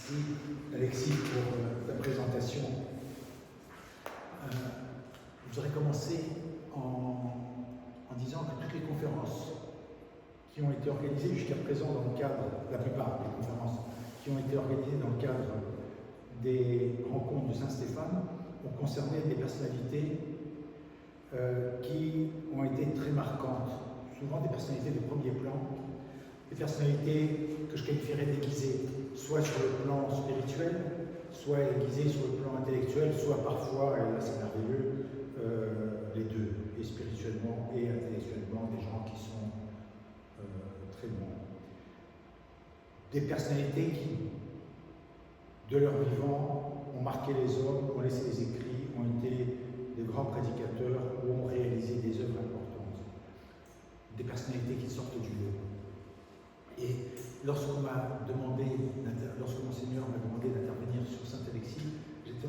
Merci Alexis pour ta présentation. Je voudrais commencer en disant que toutes les conférences qui ont été organisées jusqu'à présent dans le cadre, la plupart des conférences qui ont été organisées dans le cadre des rencontres de Saint-Stéphane ont concerné des personnalités qui ont été très marquantes, souvent des personnalités de premier plan, des personnalités que je qualifierais déguisées, soit sur le plan spirituel, soit déguisées sur le plan intellectuel, soit parfois, et là c'est merveilleux, les deux, et spirituellement et intellectuellement, des gens qui sont très bons. Des personnalités qui, de leur vivant, ont marqué les hommes, ont laissé des écrits, ont été des grands prédicateurs ou ont réalisé des œuvres importantes. Des personnalités qui sortent du lot. Et lorsqu'on m'a demandé, lorsque Monseigneur m'a demandé d'intervenir sur Saint-Alexis, j'étais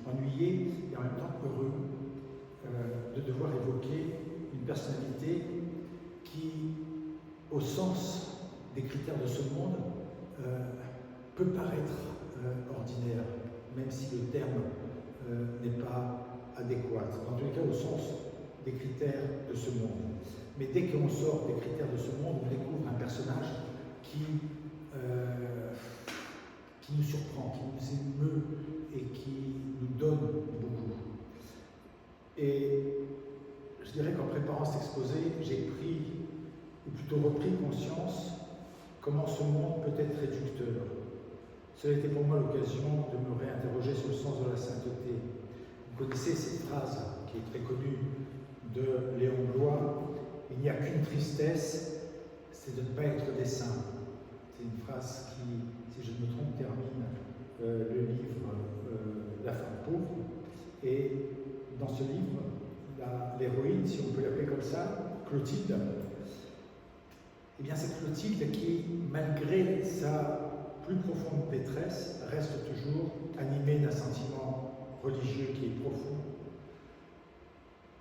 ennuyé et en même temps heureux de devoir évoquer une personnalité qui, au sens des critères de ce monde, peut paraître ordinaire, même si le terme n'est pas adéquat. En tous les cas, au sens des critères de ce monde. Mais dès qu'on sort des critères de ce monde, on découvre un personnage qui nous surprend, qui nous émeut et qui nous donne beaucoup. Et je dirais qu'en préparant cet exposé, j'ai pris, ou plutôt repris conscience, comment ce monde peut être réducteur. Cela a été pour moi l'occasion de me réinterroger sur le sens de la sainteté. Vous connaissez cette phrase qui est très connue de Léon Bloy. Il n'y a qu'une tristesse, c'est de ne pas être des saints. C'est une phrase qui, si je ne me trompe, termine le livre La femme pauvre. Et dans ce livre, l'héroïne, si on peut l'appeler comme ça, Clotilde, eh bien c'est Clotilde qui, malgré sa plus profonde détresse, reste toujours animée d'un sentiment religieux qui est profond,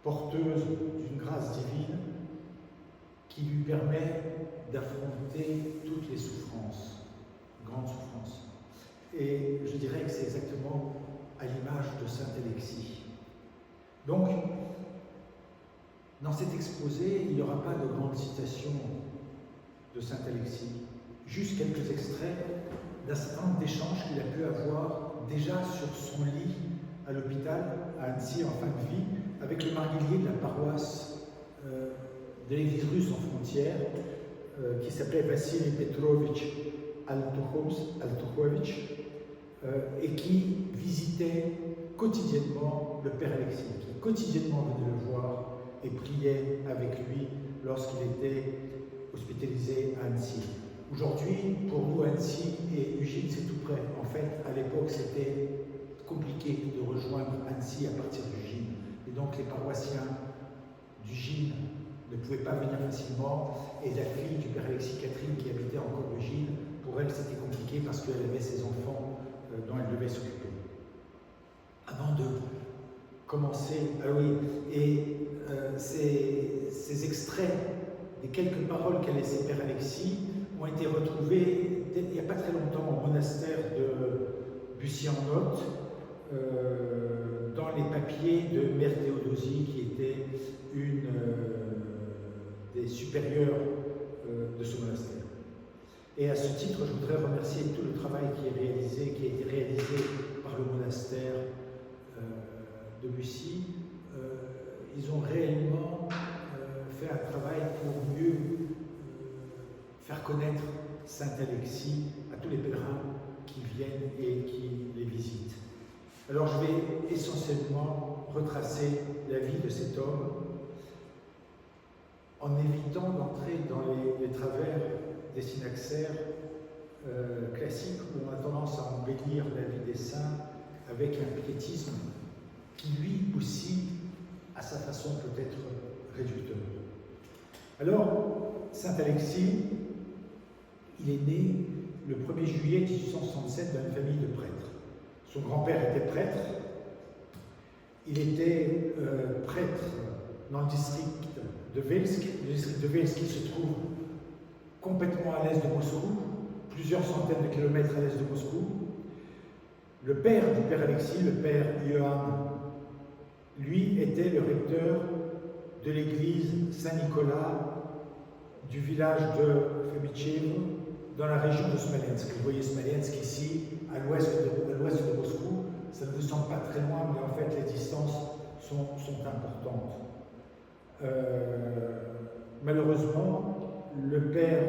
porteuse d'une grâce divine, qui lui permet d'affronter toutes les souffrances, grandes souffrances. Et je dirais que c'est exactement à l'image de Saint-Alexis. Donc, dans cet exposé, il n'y aura pas de grandes citations de Saint-Alexis, juste quelques extraits d'un certain nombre d'échanges qu'il a pu avoir déjà sur son lit à l'hôpital, à Annecy, en fin de vie, avec le marguillier de la paroisse de l'église russe en frontière, qui s'appelait Vassili Petrovitch Altuchovitch, et qui visitait quotidiennement le Père Alexis, qui quotidiennement venait le voir et priait avec lui lorsqu'il était hospitalisé à Annecy. Aujourd'hui, pour nous, Annecy et Ugine, c'est tout près. En fait, à l'époque, c'était compliqué de rejoindre Annecy à partir d'Ugine. Et donc, les paroissiens d'Ugine ne pouvaient pas venir facilement. Et la fille du Père Alexis, Catherine, qui habitait encore Ugine, pour elle, c'était compliqué parce qu'elle avait ses enfants dont elle devait s'occuper. Avant de commencer, ah oui, et ces extraits des quelques paroles qu'a laissées Père Alexis ont été retrouvés il n'y a pas très longtemps au monastère de Bussy-en-Othe, dans les papiers de Mère Théodosie, qui était une des supérieures de ce monastère. Et à ce titre, je voudrais remercier tout le travail qui a été réalisé par le monastère de Bussy. Ils ont réellement fait un travail pour mieux faire connaître Saint-Alexis à tous les pèlerins qui viennent et qui les visitent. Alors je vais essentiellement retracer la vie de cet homme en évitant d'entrer dans les travers des synaxaires classiques où on a tendance à embellir la vie des saints avec un piétisme qui lui aussi, à sa façon, peut être réducteur. Alors, Saint-Alexis, il est né le 1er juillet 1867 dans une famille de prêtres. Son grand-père était prêtre. Il était prêtre dans le district de Velsk. Le district de Velsk qui se trouve complètement à l'est de Moscou, plusieurs centaines de kilomètres à l'est de Moscou. Le père du père Alexis, le père Ioann, lui était le recteur de l'église Saint-Nicolas du village de Femichev, dans la région de Smolensk. Vous voyez Smolensk ici, à l'ouest de Moscou. Ça ne vous semble pas très loin, mais en fait les distances sont importantes. Malheureusement, le père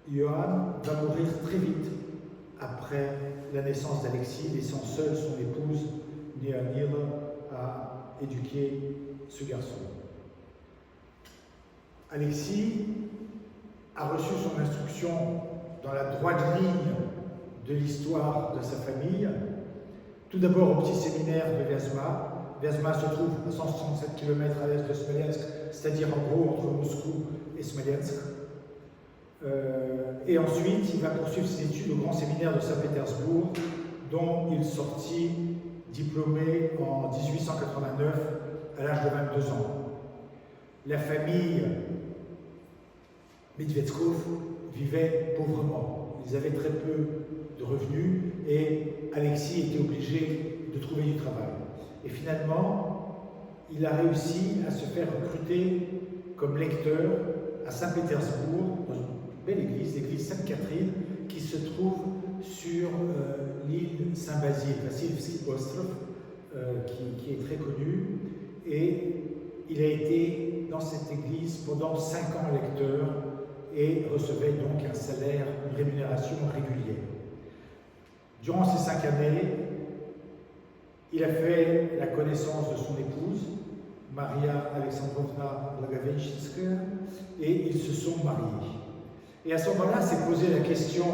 Ioann va mourir très vite après la naissance d'Alexis, laissant seule son épouse, Néanil, à éduquer ce garçon. Alexis a reçu son instruction dans la droite ligne de l'histoire de sa famille, tout d'abord au petit séminaire de Vyazma. Vyazma se trouve à 167 km à l'est de Smolensk, c'est-à-dire en gros entre Moscou et Smolensk. Et ensuite, il va poursuivre ses études au grand séminaire de Saint-Pétersbourg, dont il sortit diplômé en 1889 à l'âge de 22 ans. La famille Medvedkov vivait pauvrement. Ils avaient très peu de revenus et Alexis était obligé de trouver du travail. Et finalement, il a réussi à se faire recruter comme lecteur à Saint-Pétersbourg, dans une belle église, l'église Sainte-Catherine, qui se trouve sur l'île Saint-Basile, Vassilevski Ostrov, qui est très connue. Et il a été dans cette église pendant 5 ans lecteur et recevait donc un salaire, une rémunération régulière. Durant ces 5 années, il a fait la connaissance de son épouse, Maria Alexandrovna Blagoveitchskaya, et ils se sont mariés. Et à ce moment-là, s'est posé la question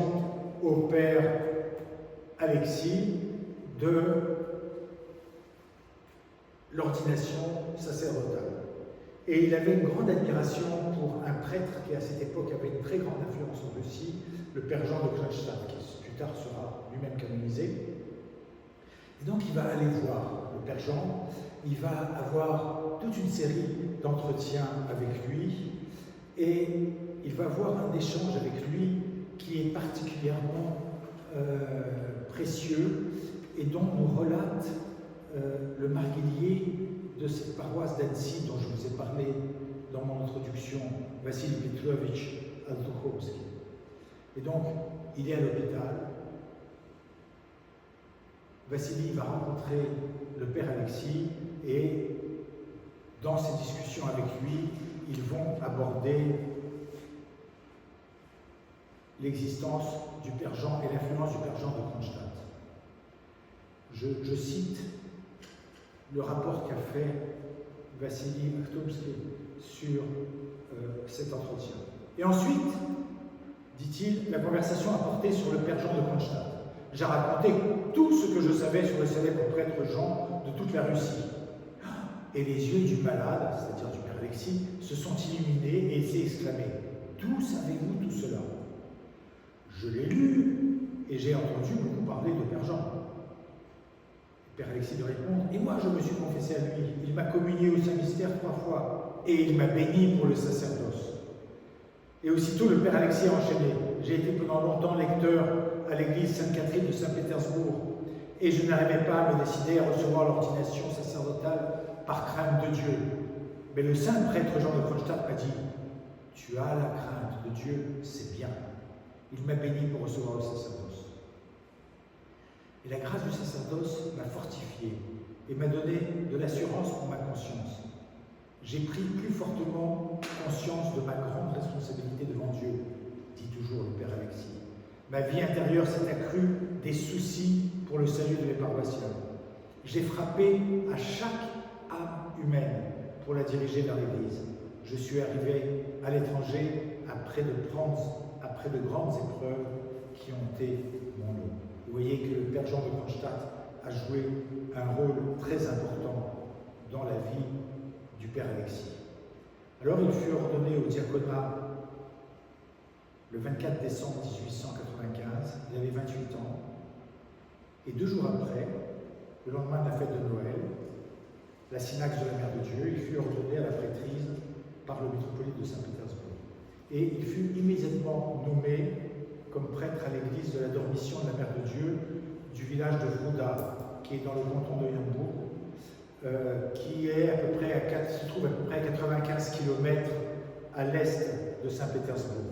au père Alexis de l'ordination sacerdotale. Et il avait une grande admiration pour un prêtre qui, à cette époque, avait une très grande influence en Russie, le père Jean de Kronstadt, qui plus tard sera lui-même canonisé. Et donc, il va aller voir le père Jean, il va avoir toute une série d'entretiens avec lui, et il va avoir un échange avec lui qui est particulièrement précieux et dont nous relate le marguillier de cette paroisse d'Annecy dont je vous ai parlé dans mon introduction, Vassili Petrovitch Altukovsky. Et donc, il est à l'hôpital. Vassili va rencontrer le père Alexis et dans ces discussions avec lui, ils vont aborder l'existence du père Jean et l'influence du père Jean de Kronstadt. Je cite le rapport qu'a fait Vassili Akhtomsky sur cet entretien. Et ensuite, dit-il, la conversation a porté sur le père Jean de Kronstadt. J'ai raconté tout ce que je savais sur le célèbre prêtre Jean de toute la Russie. Et les yeux du malade, c'est-à-dire du père Alexis, se sont illuminés et il s'est exclamé « D'où savez-vous tout cela ?» Je l'ai lu et j'ai entendu beaucoup parler de père Jean. Le père Alexis lui répond « Et moi je me suis confessé à lui, il m'a communié au Saint-Mystère 3 fois et il m'a béni pour le sacerdoce. » Et aussitôt le père Alexis a enchaîné. J'ai été pendant longtemps lecteur à l'église Sainte-Catherine de Saint-Pétersbourg et je n'arrivais pas à me décider à recevoir l'ordination sacerdotale par crainte de Dieu. Mais le saint prêtre Jean de Kronstadt m'a dit « Tu as la crainte de Dieu, c'est bien. » Il m'a béni pour recevoir le sacerdoce. Et la grâce du sacerdoce m'a fortifié et m'a donné de l'assurance pour ma conscience. J'ai pris plus fortement conscience de ma grande responsabilité devant Dieu, dit toujours le père Alexis. Ma vie intérieure s'est accrue des soucis pour le salut de mes paroissiens. J'ai frappé à chaque âme humaine pour la diriger vers l'Église. Je suis arrivé à l'étranger après de grandes épreuves qui ont été mon lot. Vous voyez que le père Jean de Kronstadt a joué un rôle très important dans la vie du père Alexis. Alors il fut ordonné au diaconat le 24 décembre 1895, il avait 28 ans, et 2 jours après, le lendemain de la fête de Noël, la synaxe de la Mère de Dieu, il fut ordonné à la prêtrise par le métropolite de Saint-Pétersbourg. Et il fut immédiatement nommé comme prêtre à l'église de la Dormition de la Mère de Dieu du village de Vrouda, qui est dans le canton de Yambourg, qui est se trouve à peu près à 95 km à l'est de Saint-Pétersbourg.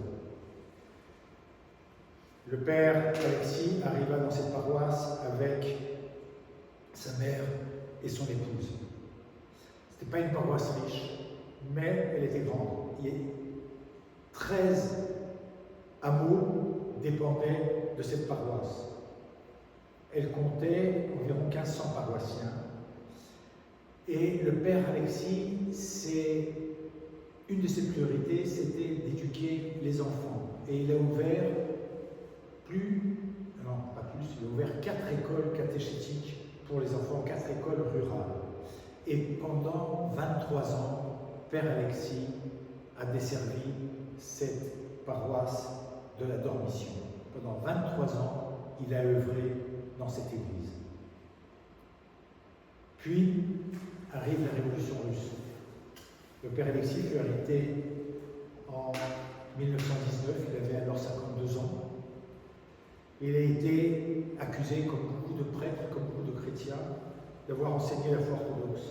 Le père Alexis arriva dans cette paroisse avec sa mère et son épouse. Ce n'était pas une paroisse riche, mais elle était grande. Il y a 13 hameaux dépendaient de cette paroisse. Elle comptait environ 1500 paroissiens. Et le père Alexis, une de ses priorités, c'était d'éduquer les enfants. Et il a ouvert il a ouvert 4 écoles catéchétiques pour les enfants, 4 écoles rurales. Et pendant 23 ans, père Alexis a desservi cette paroisse de la Dormition. Pendant 23 ans, il a œuvré dans cette église. Puis arrive la Révolution russe. Le père Alexis fut arrêté en 1919, il avait alors 52 ans. Il a été accusé, comme beaucoup de prêtres, comme beaucoup de chrétiens, d'avoir enseigné la foi orthodoxe.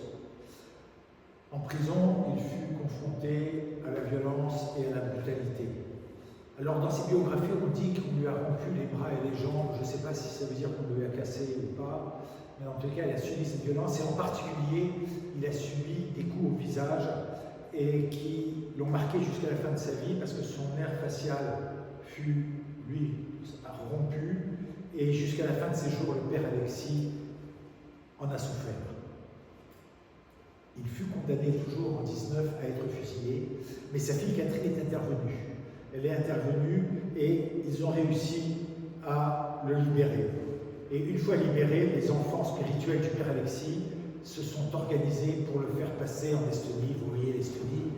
En prison, il fut confronté à la violence et à la brutalité. Alors, dans ses biographies, on dit qu'on lui a rompu les bras et les jambes. Je ne sais pas si ça veut dire qu'on lui a cassé ou pas, mais en tout cas, il a subi cette violence. Et en particulier, il a subi des coups au visage et qui l'ont marqué jusqu'à la fin de sa vie parce que son nerf facial fut, lui, rompu. Et jusqu'à la fin de ses jours, le père Alexis en a souffert. Il fut condamné toujours en 19 à être fusillé, mais sa fille Catherine est intervenue. Elle est intervenue et ils ont réussi à le libérer. Et une fois libéré, les enfants spirituels du père Alexis se sont organisés pour le faire passer en Estonie. Vous voyez l'Estonie,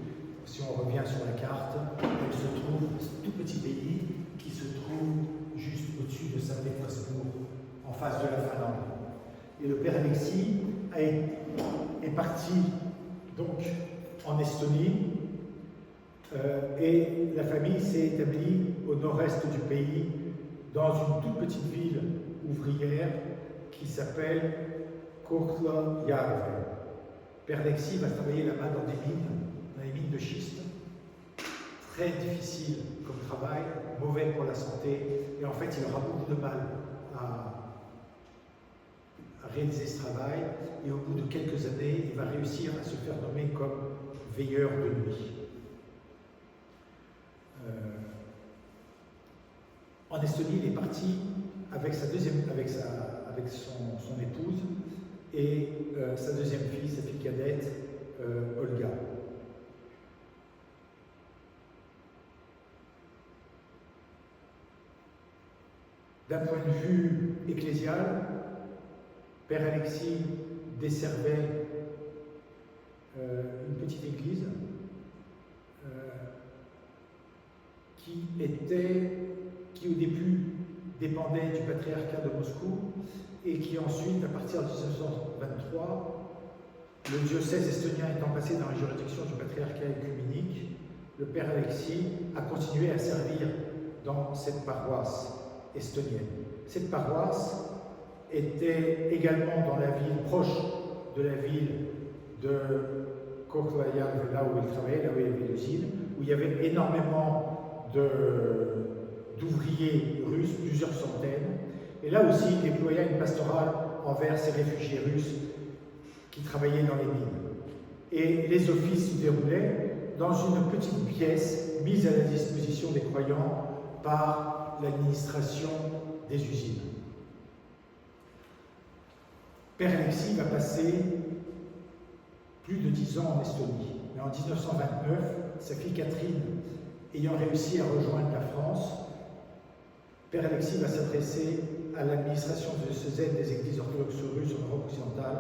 si on revient sur la carte, elle se trouve, tout petit pays qui se trouve juste au-dessus de Saint-Pétersbourg, en face de la Finlande. Et le père Alexis est parti donc en Estonie et la famille s'est établie au nord-est du pays dans une toute petite ville ouvrière qui s'appelle Kohtla-Järve. Père Alexis va travailler là-bas dans les mines de schiste. Très difficile comme travail, mauvais pour la santé, et en fait il aura beaucoup de mal à réaliser ce travail, et au bout de quelques années, il va réussir à se faire nommer comme veilleur de nuit. En Estonie, il est parti avec son épouse et sa deuxième fille, sa fille cadette, Olga. D'un point de vue ecclésial, père Alexis desservait une petite église qui au début dépendait du patriarcat de Moscou et qui ensuite, à partir de 1923, le diocèse estonien étant passé dans la juridiction du patriarcat œcuménique, le père Alexis a continué à servir dans cette paroisse estonienne. Cette paroisse était également dans la ville proche de la ville de Kohtla-Järve, là où il travaillait, là où il y avait l'usine, où il y avait énormément d'ouvriers russes, plusieurs centaines. Et là aussi, il déploya une pastorale envers ces réfugiés russes qui travaillaient dans les mines. Et les offices se déroulaient dans une petite pièce mise à la disposition des croyants par l'administration des usines. Père Alexis va passer plus de 10 ans en Estonie. Mais en 1929, sa fille Catherine ayant réussi à rejoindre la France, Père Alexis va s'adresser à l'administration diocésaine des églises orthodoxes russes en Europe occidentale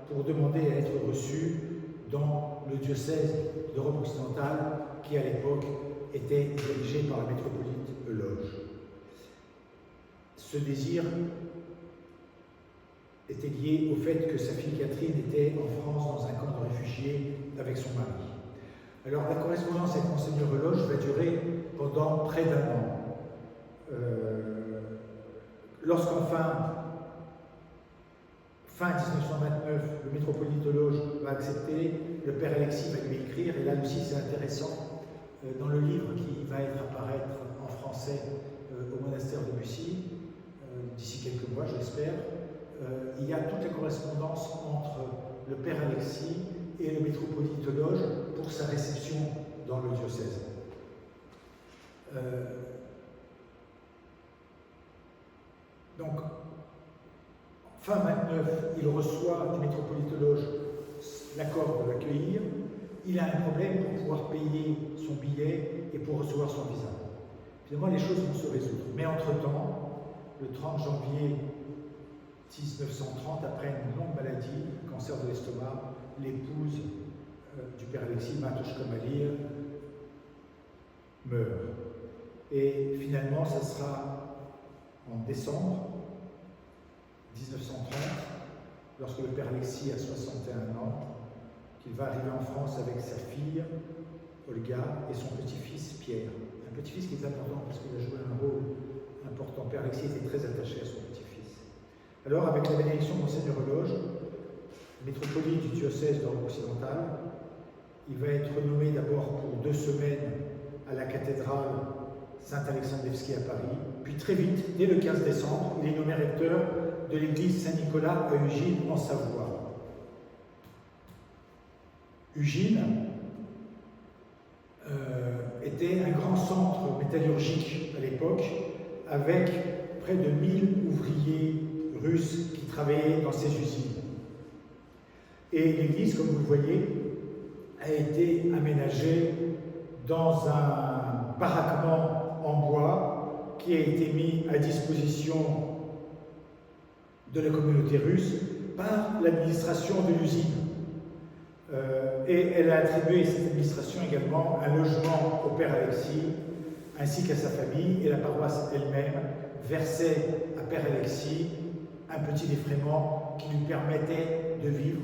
pour demander à être reçu dans le diocèse d'Europe occidentale qui, à l'époque, était dirigé par la métropolite Euloge. Ce désir était lié au fait que sa fille Catherine était en France dans un camp de réfugiés avec son mari. Alors la correspondance avec Monseigneur Euloge va durer pendant près d'un an. Lorsqu'enfin, fin 1929, le métropolitologe va accepter, le père Alexis va lui écrire, et là aussi c'est intéressant, dans le livre qui va apparaître en français au monastère de Bussy, d'ici quelques mois j'espère, il y a toute la correspondance entre le père Alexis et le métropolitologe pour sa réception dans le diocèse. Donc, fin 29, il reçoit du métropolitologe l'accord de l'accueillir. Il a un problème pour pouvoir payer son billet et pour recevoir son visa. Finalement, les choses vont se résoudre. Mais entre-temps, le 30 janvier 1930, après une longue maladie, cancer de l'estomac, l'épouse du père Alexis, Matouche Komalir, meurt. Et finalement, ça sera en décembre 1930, lorsque le père Alexis a 61 ans, qu'il va arriver en France avec sa fille, Olga, et son petit-fils, Pierre. Un petit-fils qui est important parce qu'il a joué un rôle important. Le père Alexis était très attaché à son petit-fils. Alors, avec la bénédiction de Monseigneur Loge, métropolite du diocèse d'Europe occidentale, il va être nommé d'abord pour 2 semaines à la cathédrale Saint-Alexandre-Nevski à Paris, puis très vite, dès le 15 décembre, il est nommé recteur de l'église Saint-Nicolas à Ugine, en Savoie. Ugine était un grand centre métallurgique à l'époque, avec près de 1000 ouvriers russes qui travaillaient dans ces usines. Et l'église, comme vous le voyez, a été aménagée dans un baraquement en bois qui a été mis à disposition de la communauté russe par l'administration de l'usine. Et elle a attribué, cette administration également, un logement au père Alexis ainsi qu'à sa famille, et la paroisse elle-même versait à père Alexis un petit défraiement qui lui permettait de vivre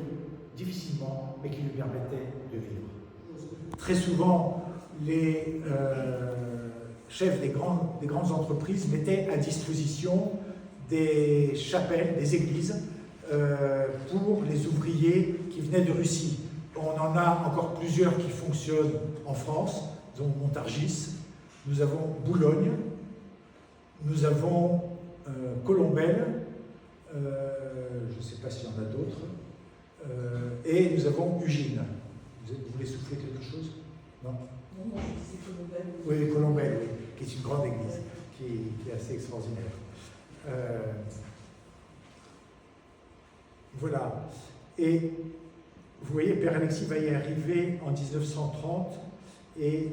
difficilement, mais qui lui permettait de vivre. Très souvent, les chefs des grandes entreprises mettaient à disposition des chapelles, des églises, pour les ouvriers qui venaient de Russie. On en a encore plusieurs qui fonctionnent en France, dont Montargis, nous avons Boulogne, nous avons Colombelles, je ne sais pas s'il y en a d'autres, et nous avons Ugine. Vous voulez souffler quelque chose? Non? Non, c'est Colombelles. Oui, Colombelles, oui, qui est une grande église, qui est assez extraordinaire. Voilà. Et vous voyez, père Alexis va y arriver en 1930 et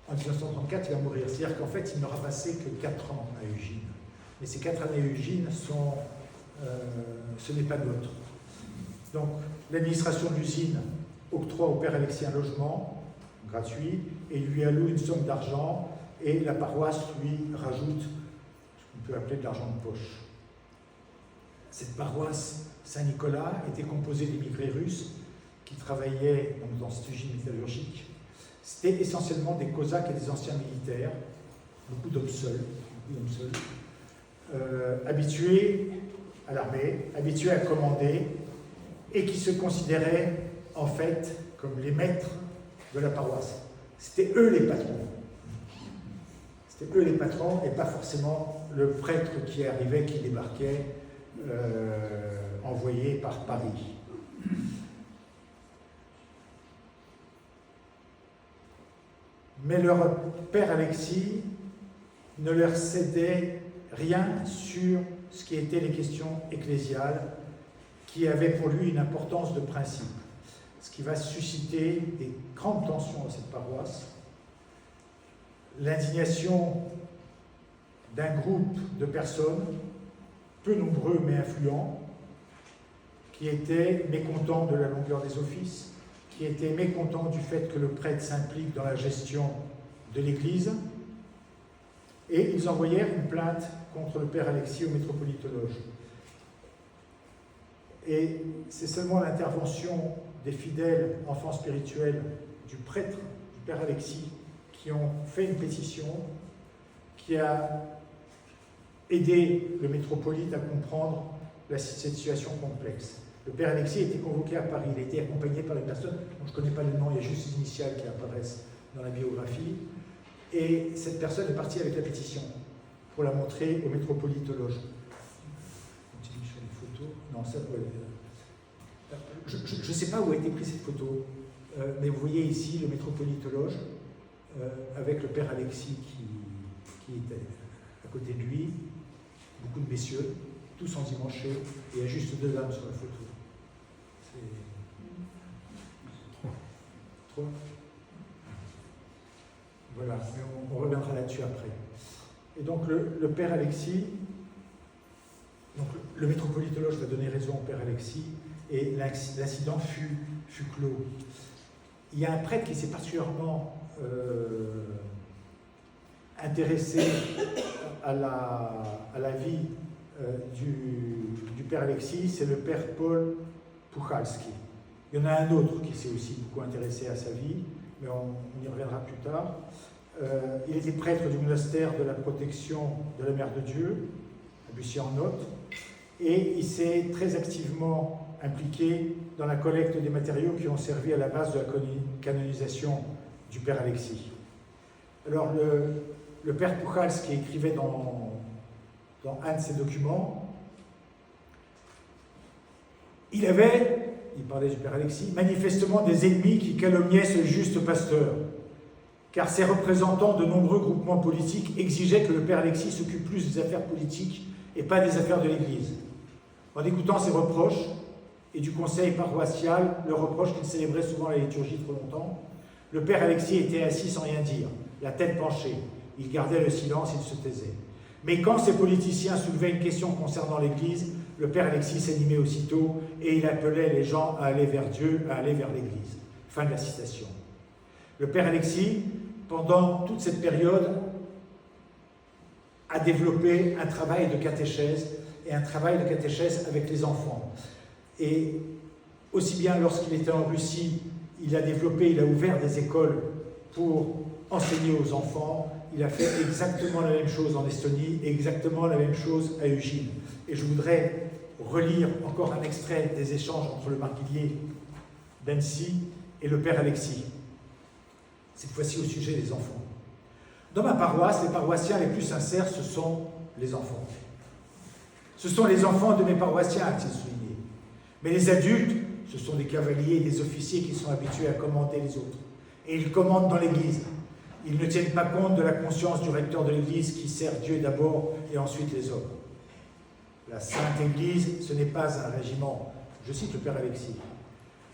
en 1934, il va mourir. C'est-à-dire qu'en fait, il n'aura passé que 4 ans à Ugine. Mais ces 4 années à Ugine sont, ce n'est pas neutre. Donc, l'administration de l'usine octroie au père Alexis un logement gratuit et lui alloue une somme d'argent, et la paroisse lui rajoute ce qu'on peut appeler de l'argent de poche. Cette paroisse Saint-Nicolas était composée d'immigrés russes qui travaillaient dans cette usine métallurgique. C'était essentiellement des Cosaques et des anciens militaires, beaucoup d'hommes seuls, habitués à l'armée, habitués à commander, et qui se considéraient en fait comme les maîtres de la paroisse. C'était eux les patrons. C'était eux les patrons et pas forcément le prêtre qui arrivait, qui débarquait, envoyé par Paris. Mais leur père Alexis ne leur cédait rien sur ce qui était les questions ecclésiales, qui avaient pour lui une importance de principe. Ce qui va susciter des grandes tensions à cette paroisse, l'indignation d'un groupe de personnes, peu nombreux mais influents, qui étaient mécontents de la longueur des offices, qui étaient mécontents du fait que le prêtre s'implique dans la gestion de l'Église, et ils envoyèrent une plainte contre le père Alexis au métropolitologe. Et c'est seulement l'intervention des fidèles enfants spirituels du prêtre, du père Alexis, qui ont fait une pétition qui a aidé le métropolite à comprendre cette situation complexe. Le père Alexis a été convoqué à Paris, il a été accompagné par une personne dont je ne connais pas le nom, il y a juste les initiales qui apparaissent dans la biographie, et cette personne est partie avec la pétition pour la montrer au métropolitologe. On continue sur les photos. Non, ça doit être... Je ne sais pas où a été prise cette photo, mais vous voyez ici le métropolitologe avec le père Alexis qui est à côté de lui, beaucoup de messieurs, tous endimanchés, et il y a juste 2 dames sur la photo. C'est trop. Voilà, mais on reviendra là-dessus après. Et donc le père Alexis, donc le métropolitologe va donner raison au père Alexis, et l'incident fut clos. Il y a un prêtre qui s'est particulièrement intéressé à la vie du père Alexis, c'est le père Paul Puchalski. Il y en a un autre qui s'est aussi beaucoup intéressé à sa vie, mais on y reviendra plus tard. Il était prêtre du monastère de la protection de la Mère de Dieu, à Bussy-en-Othe, et il s'est très activement impliqué dans la collecte des matériaux qui ont servi à la base de la canonisation du père Alexis. Alors le père Puchalski écrivait dans un de ses documents, il parlait du père Alexis, manifestement des ennemis qui calomniaient ce juste pasteur, car ses représentants de nombreux groupements politiques exigeaient que le père Alexis s'occupe plus des affaires politiques et pas des affaires de l'Église. En écoutant ces reproches, et du conseil paroissial, le reproche qu'il célébrait souvent la liturgie trop longtemps, le père Alexis était assis sans rien dire, la tête penchée. Il gardait le silence, il se taisait. Mais quand ces politiciens soulevaient une question concernant l'Église, le père Alexis s'animait aussitôt et il appelait les gens à aller vers Dieu, à aller vers l'Église. Fin de la citation. Le père Alexis, pendant toute cette période, a développé un travail de catéchèse et un travail de catéchèse avec les enfants. Et aussi bien lorsqu'il était en Russie, il a ouvert des écoles pour enseigner aux enfants. Il a fait exactement la même chose en Estonie et exactement la même chose à Ugine. Et je voudrais relire encore un extrait des échanges entre le marguillier d'Annecy et le père Alexis. Cette fois-ci au sujet des enfants. Dans ma paroisse, les paroissiens les plus sincères, ce sont les enfants. Ce sont les enfants de mes paroissiens, a-t-il souligné. Mais les adultes, ce sont des cavaliers et des officiers qui sont habitués à commander les autres. Et ils commandent dans l'Église. Ils ne tiennent pas compte de la conscience du recteur de l'Église qui sert Dieu d'abord et ensuite les hommes. La Sainte Église, ce n'est pas un régiment. Je cite le père Alexis.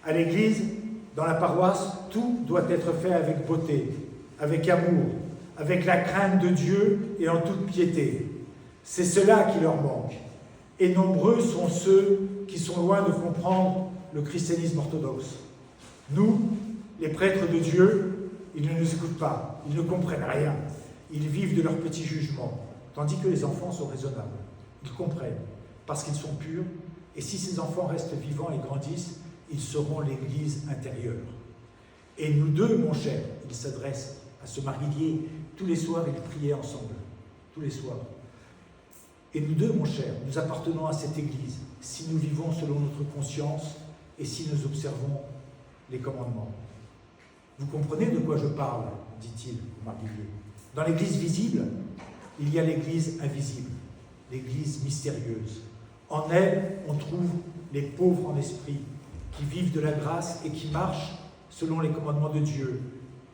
À l'Église, dans la paroisse, tout doit être fait avec beauté, avec amour, avec la crainte de Dieu et en toute piété. C'est cela qui leur manque. Et nombreux sont ceux qui sont loin de comprendre le christianisme orthodoxe. Nous, les prêtres de Dieu, ils ne nous écoutent pas, ils ne comprennent rien. Ils vivent de leur petit jugement, tandis que les enfants sont raisonnables. Ils comprennent, parce qu'ils sont purs, et si ces enfants restent vivants et grandissent, ils seront l'Église intérieure. Et nous deux, mon cher, il s'adresse à ce marguillier, tous les soirs, ils priaient ensemble, tous les soirs. Et nous deux, mon cher, nous appartenons à cette Église, si nous vivons selon notre conscience et si nous observons les commandements. Vous comprenez de quoi je parle, dit-il au marguillier. Dans l'Église visible, il y a l'Église invisible, l'Église mystérieuse. En elle, on trouve les pauvres en esprit, qui vivent de la grâce et qui marchent selon les commandements de Dieu.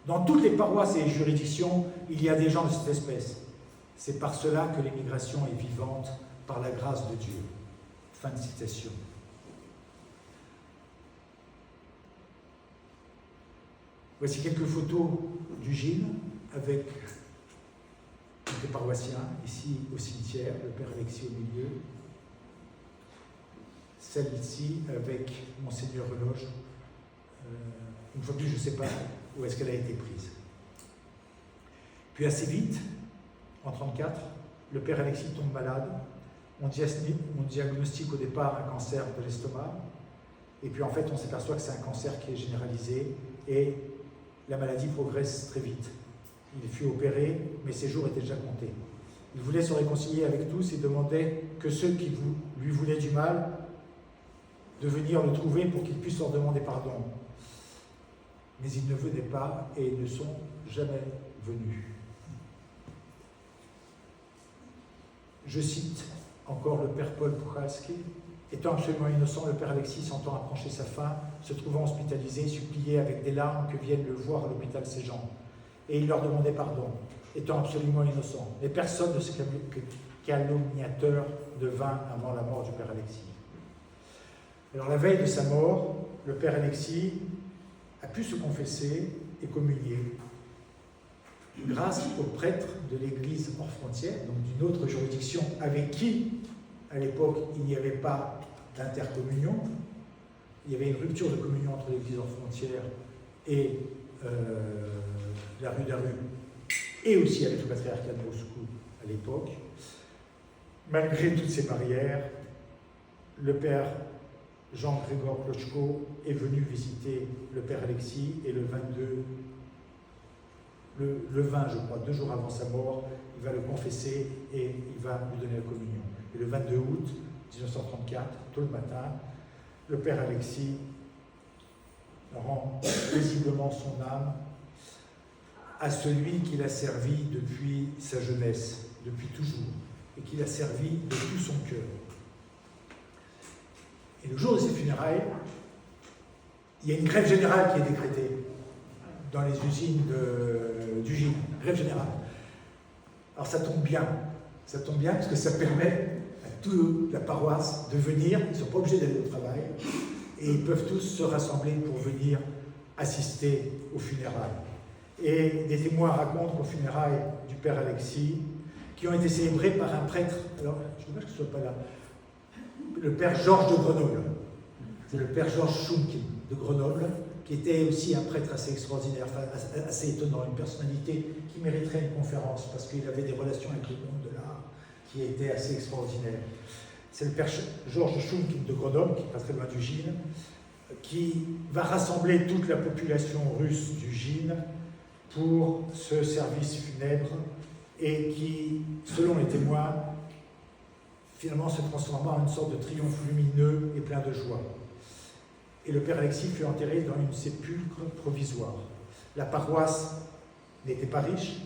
Dans toutes les paroisses et les juridictions, il y a des gens de cette espèce. C'est par cela que l'émigration est vivante, par la grâce de Dieu. Fin de citation. Voici quelques photos du Gilles avec des paroissiens, ici au cimetière, le père Alexis au milieu. Celle-ci avec Monseigneur Reloge. Une fois de plus, je ne sais pas où est-ce qu'elle a été prise. Puis assez vite, en 1934, le père Alexis tombe malade. On diagnostique au départ un cancer de l'estomac. Et puis en fait, on s'aperçoit que c'est un cancer qui est généralisé et la maladie progresse très vite. Il fut opéré, mais ses jours étaient déjà comptés. Il voulait se réconcilier avec tous et demandait que ceux qui lui voulaient du mal de venir le trouver pour qu'il puisse leur demander pardon. Mais ils ne venaient pas et ils ne sont jamais venus. Je cite encore le père Paul Puchalski. Étant absolument innocent, le père Alexis, sentant approcher sa fin, se trouvant hospitalisé, suppliait avec des larmes que viennent le voir à l'hôpital ces gens. Et il leur demandait pardon, étant absolument innocent. Mais personne de ces calomniateurs ne vint avant la mort du père Alexis. Alors la veille de sa mort, le père Alexis a pu se confesser et communier grâce au prêtre de l'église hors frontière, donc d'une autre juridiction avec qui, à l'époque, il n'y avait pas d'intercommunion. Il y avait une rupture de communion entre l'église hors frontière et la rue d'Aru, et aussi avec le patriarcat de Moscou à l'époque. Malgré toutes ces barrières, le père Jean-Grégor Klochko est venu visiter le père Alexis et le 20, je crois, 2 jours avant sa mort, il va le confesser et il va lui donner la communion. Et le 22 août 1934, tôt le matin, le père Alexis rend paisiblement son âme à celui qu'il a servi depuis sa jeunesse, depuis toujours, et qu'il a servi de tout son cœur. Et le jour de ses funérailles, il y a une grève générale qui est décrétée dans les usines d'Ugine, grève générale. Alors ça tombe bien parce que ça permet à toute la paroisse de venir, ils ne sont pas obligés d'aller au travail, et ils peuvent tous se rassembler pour venir assister aux funérailles. Et des témoins racontent qu'aux funérailles du père Alexis, qui ont été célébrées par un prêtre, alors je ne sais pas que ce ne soit pas là, le père Georges de Grenoble, c'est le père Georges Schunkin de Grenoble, qui était aussi un prêtre assez extraordinaire, enfin, assez étonnant, une personnalité qui mériterait une conférence, parce qu'il avait des relations avec le monde de l'art qui étaient assez extraordinaires. C'est le père Georges Schunkin de Grenoble, qui n'est pas très loin d'Ugine, qui va rassembler toute la population russe d'Ugine pour ce service funèbre et qui, selon les témoins, finalement se transforma en une sorte de triomphe lumineux et plein de joie. Et le père Alexis fut enterré dans une sépulcre provisoire. La paroisse n'était pas riche,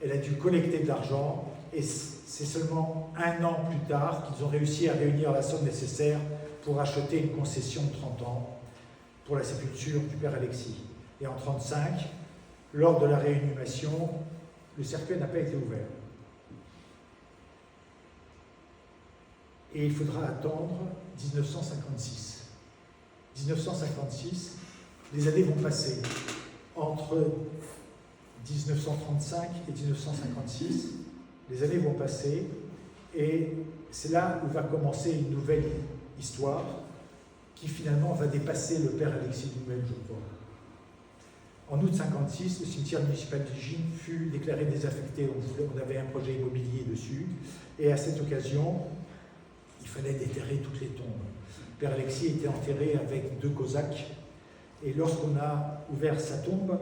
elle a dû collecter de l'argent, et c'est seulement 1 an plus tard qu'ils ont réussi à réunir la somme nécessaire pour acheter une concession de 30 ans pour la sépulture du père Alexis. Et en 1935, lors de la réinhumation, le cercueil n'a pas été ouvert. Et il faudra attendre 1956. 1956, les années vont passer. Entre 1935 et 1956, les années vont passer, et c'est là où va commencer une nouvelle histoire qui finalement va dépasser le père Alexis lui-même, je crois. En août 1956, le cimetière municipal d'Ugine fut déclaré désaffecté. On avait un projet immobilier dessus, et à cette occasion, il fallait déterrer toutes les tombes. Père Alexis était enterré avec 2 cosaques, et lorsqu'on a ouvert sa tombe,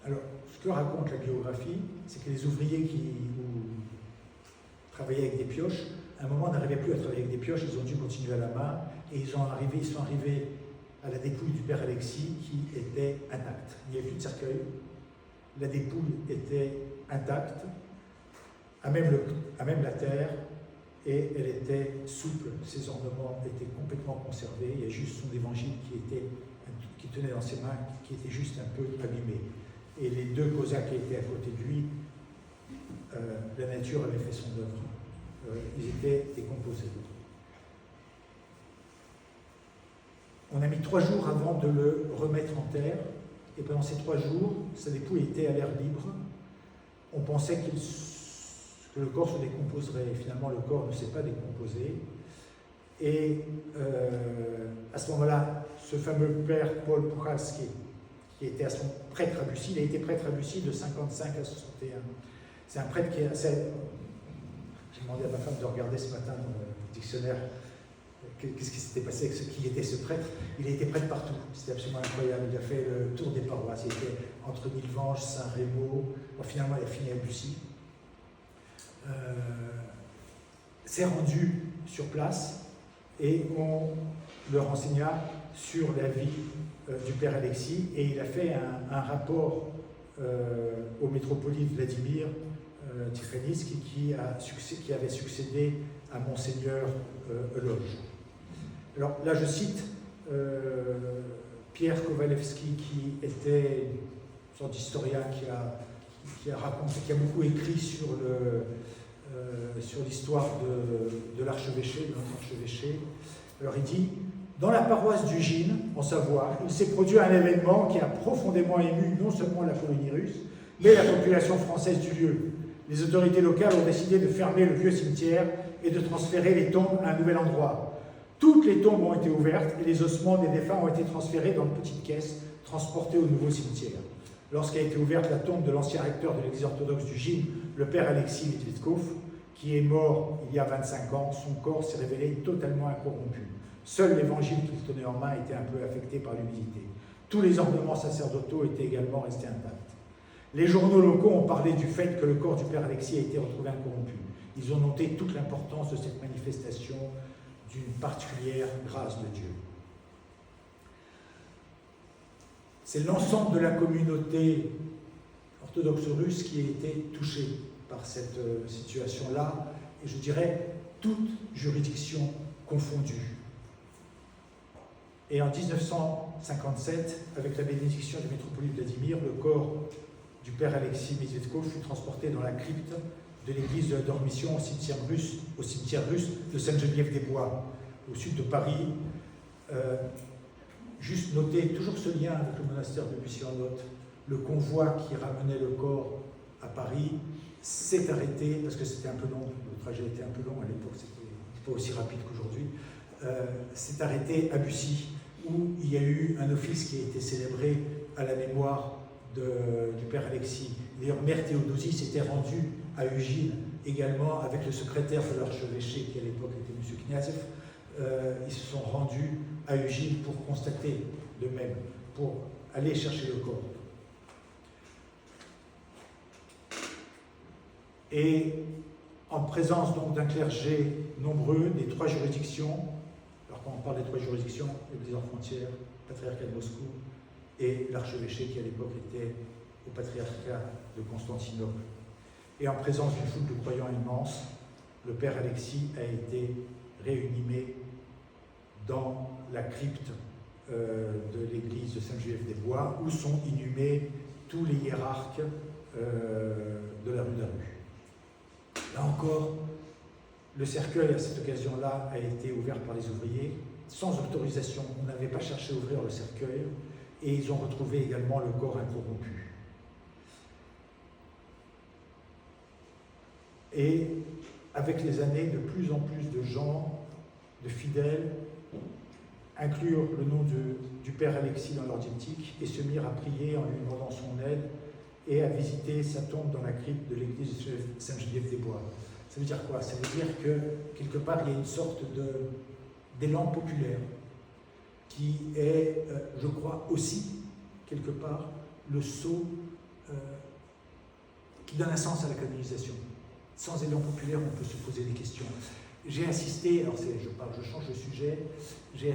alors ce que raconte la biographie, c'est que les ouvriers qui travaillaient avec des pioches, à un moment n'arrivaient plus à travailler avec des pioches, ils ont dû continuer à la main, et ils sont arrivés à la dépouille du père Alexis qui était intacte. Il n'y avait plus de cercueil, la dépouille était intacte, à même la terre, et elle était souple, ses ornements étaient complètement conservés, il y a juste son évangile qui tenait dans ses mains, qui était juste un peu abîmé. Et les 2 cosaques qui étaient à côté de lui, la nature avait fait son œuvre. Ils étaient décomposés. On a mis 3 jours avant de le remettre en terre, et pendant ces 3 jours, sa dépouille était à l'air libre. On pensait que le corps se décomposerait, et finalement le corps ne s'est pas décomposé. Et à ce moment-là, ce fameux père Paul Puchalski, qui était à son prêtre à Bussy, il a été prêtre à Bussy de 55 à 61. C'est un prêtre qui est assez... J'ai demandé à ma femme de regarder ce matin dans le dictionnaire qu'est-ce qui s'était passé avec qui était ce prêtre. Il a été prêtre partout, c'était absolument incroyable. Il a fait le tour des paroisses, il était entre Nilvange, Saint-Rémy, finalement il a fini à Bussy. S'est rendu sur place et on le renseigna sur la vie du père Alexis, et il a fait un rapport au métropolite Vladimir Tikhanytsky qui avait succédé à Monseigneur Loge. Alors là, je cite Pierre Kowalewski, qui était une sorte d'historien qui a beaucoup écrit sur l'histoire de l'archevêché, de notre archevêché. Alors il dit: dans la paroisse du Gine, en Savoie, il s'est produit un événement qui a profondément ému non seulement la colonie russe, mais la population française du lieu. Les autorités locales ont décidé de fermer le vieux cimetière et de transférer les tombes à un nouvel endroit. Toutes les tombes ont été ouvertes et les ossements des défunts ont été transférés dans de petites caisses transportées au nouveau cimetière. Lorsqu'a été ouverte la tombe de l'ancien recteur de l'église orthodoxe du Gine, le père Alexis Medvedkov, qui est mort il y a 25 ans, son corps s'est révélé totalement incorrompu. Seul l'évangile qu'il tenait en main était un peu affecté par l'humidité. Tous les ornements sacerdotaux étaient également restés intacts. Les journaux locaux ont parlé du fait que le corps du père Alexis a été retrouvé incorrompu. Ils ont noté toute l'importance de cette manifestation d'une particulière grâce de Dieu. C'est l'ensemble de la communauté orthodoxe russe qui a été touchée par cette situation-là, et je dirais toute juridiction confondue. Et en 1957, avec la bénédiction du métropolite Vladimir, le corps du père Alexis Medvedkov fut transporté dans la crypte de l'église de la Dormition au cimetière russe de Sainte-Geneviève-des-Bois, au sud de Paris. Juste noter toujours ce lien avec le monastère de Bussy-en-Lot. Le convoi qui ramenait le corps à Paris s'est arrêté, parce que c'était un peu long, le trajet était un peu long à l'époque, c'était pas aussi rapide qu'aujourd'hui, s'est arrêté à Bussy, où il y a eu un office qui a été célébré à la mémoire du père Alexis. D'ailleurs, Mère Théodosie s'était rendue à Ugine également avec le secrétaire de l'archevêché, qui à l'époque était M. Kniazev. Ils se sont rendus à Ugine pour constater de même, pour aller chercher le corps. Et en présence donc d'un clergé nombreux des trois juridictions, alors quand on parle des trois juridictions, l'Église hors frontières, le patriarcat de Moscou et l'archevêché qui à l'époque était au patriarcat de Constantinople, et en présence d'une foule de croyants immense, le père Alexis a été réinhumé dans la crypte de l'église de Sainte-Geneviève-des-Bois, où sont inhumés tous les hiérarques de la rue d'Aru. Là encore, le cercueil à cette occasion-là a été ouvert par les ouvriers, sans autorisation. On n'avait pas cherché à ouvrir le cercueil, et ils ont retrouvé également le corps incorrompu. Et avec les années, de plus en plus de gens, de fidèles, inclurent le nom du père Alexis dans leur diptyque et se mirent à prier en lui demandant son aide et à visiter sa tombe dans la crypte de l'église de Sainte-Geneviève-des-Bois. Ça veut dire quoi? Ça veut dire que, quelque part, il y a une sorte d'élan populaire qui est, je crois, aussi, quelque part, le sceau qui donne un sens à la canonisation. Sans élan populaire, on peut se poser des questions. J'ai assisté, alors je change de sujet, j'ai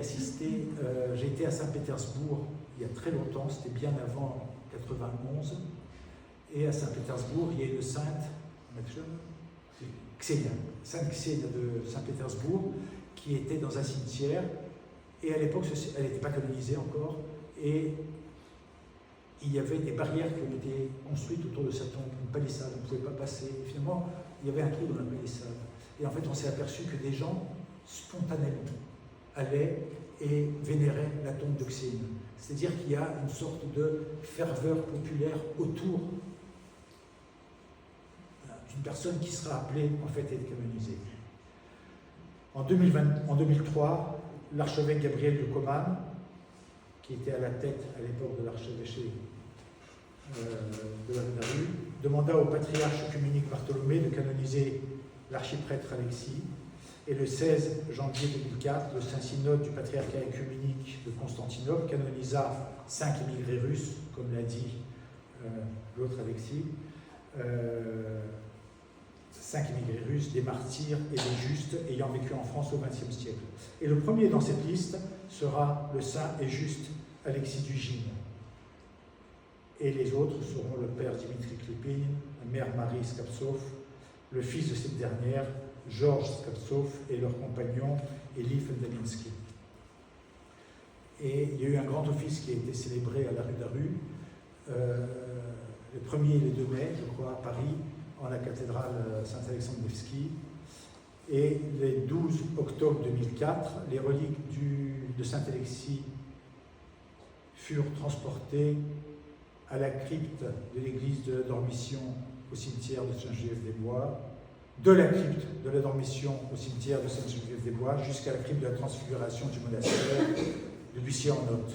été à Saint-Pétersbourg il y a très longtemps, c'était bien avant 91, et à Saint-Pétersbourg, il y a une sainte Ksenia, sainte Ksenia de Saint-Pétersbourg, qui était dans un cimetière, et à l'époque, elle n'était pas canonisée encore, et il y avait des barrières qui ont été construites autour de sa tombe, une palissade, on ne pouvait pas passer. Et finalement, il y avait un trou dans la palissade. Et en fait, on s'est aperçu que des gens, spontanément, allaient et vénéraient la tombe de Ksenia. C'est-à-dire qu'il y a une sorte de ferveur populaire autour d'une personne qui sera appelée, en fait, à être canonisée. En 2003, l'archevêque Gabriel de Coman, qui était à la tête à l'époque de l'archevêché de la rue, demanda au patriarche œcuménique Bartholomé de canoniser l'archiprêtre Alexis. Et le 16 janvier 2004, le Saint-Synode du Patriarcat œcuménique de Constantinople canonisa 5 émigrés russes, comme l'a dit l'autre Alexis, 5 émigrés russes, des martyrs et des justes ayant vécu en France au XXe siècle. Et le premier dans cette liste sera le saint et juste Alexis Dugin. Et les autres seront le père Dimitri Klépine, la mère Marie Skapsov, le fils de cette dernière, Georges Skapsov, et leur compagnon, Elie Feldaminsky. Et il y a eu un grand office qui a été célébré à la rue d'Aru, le 1er et le 2 mai, je crois, à Paris, en la cathédrale Saint-Alexandre Nevski. Et le 12 octobre 2004, les reliques de Saint-Alexis furent transportées à la crypte de l'église de la Dormition au cimetière de Saint-Geneviève-des-Bois, de la crypte de la Dormition au cimetière de Saint-Geneviève-des-Bois, jusqu'à la crypte de la Transfiguration du monastère de Bussy-en-Othe.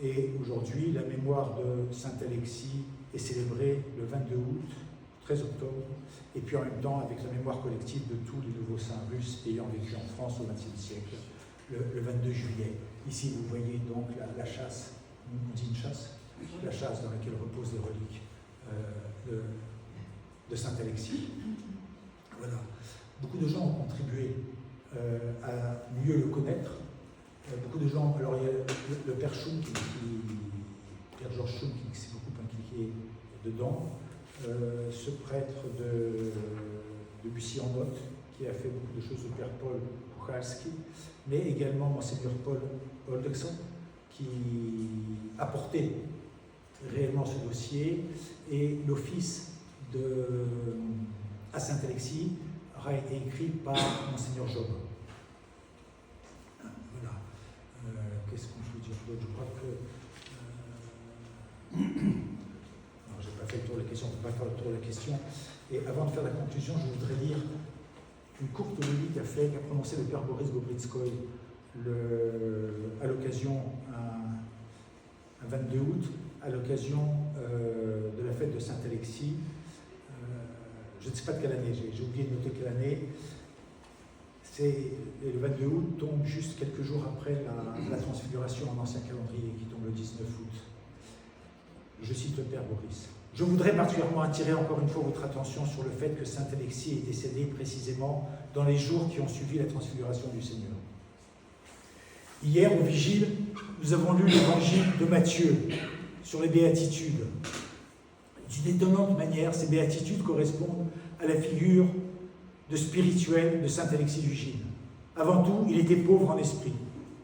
Et aujourd'hui, la mémoire de Saint-Alexis est célébrée le 22 août, 13 octobre, et puis en même temps avec la mémoire collective de tous les nouveaux saints russes ayant vécu en France au XXe siècle, le 22 juillet. Ici, vous voyez donc la chasse, on dit une chasse, la chasse dans laquelle reposent les reliques de Saint-Alexis. Voilà. Beaucoup de gens ont contribué à mieux le connaître. Beaucoup de gens, alors il y a le père Schum, Père Georges Schum, qui s'est beaucoup impliqué dedans, ce prêtre de Bussy-en-Othe, qui a fait beaucoup de choses, le père Paul Puchalski, mais également Monseigneur Paul Oldekson, qui a porté réellement ce dossier, et l'office à Saint-Alexis aura été écrit par Monseigneur Job. Voilà. Qu'est-ce qu'on peut dire d'autre? Je crois que... je n'ai pas fait le tour de la question, on ne peut pas faire le tour de la question. Et avant de faire la conclusion, je voudrais lire une courte homélie qu'a prononcé le père Boris Bobritskoy à l'occasion, un 22 août, à l'occasion de la fête de Saint-Alexis. Je ne sais pas de quelle année, j'ai oublié de noter quelle année. Le 22 août tombe juste quelques jours après la transfiguration en ancien calendrier, qui tombe le 19 août. Je cite le père Boris. Je voudrais particulièrement attirer encore une fois votre attention sur le fait que Saint-Alexis est décédé précisément dans les jours qui ont suivi la transfiguration du Seigneur. Hier, au Vigile, nous avons lu l'évangile de Matthieu sur les béatitudes. D'une étonnante manière, ces béatitudes correspondent à la figure spirituelle de Saint-Alexis d'Ugine. Avant tout, il était pauvre en esprit.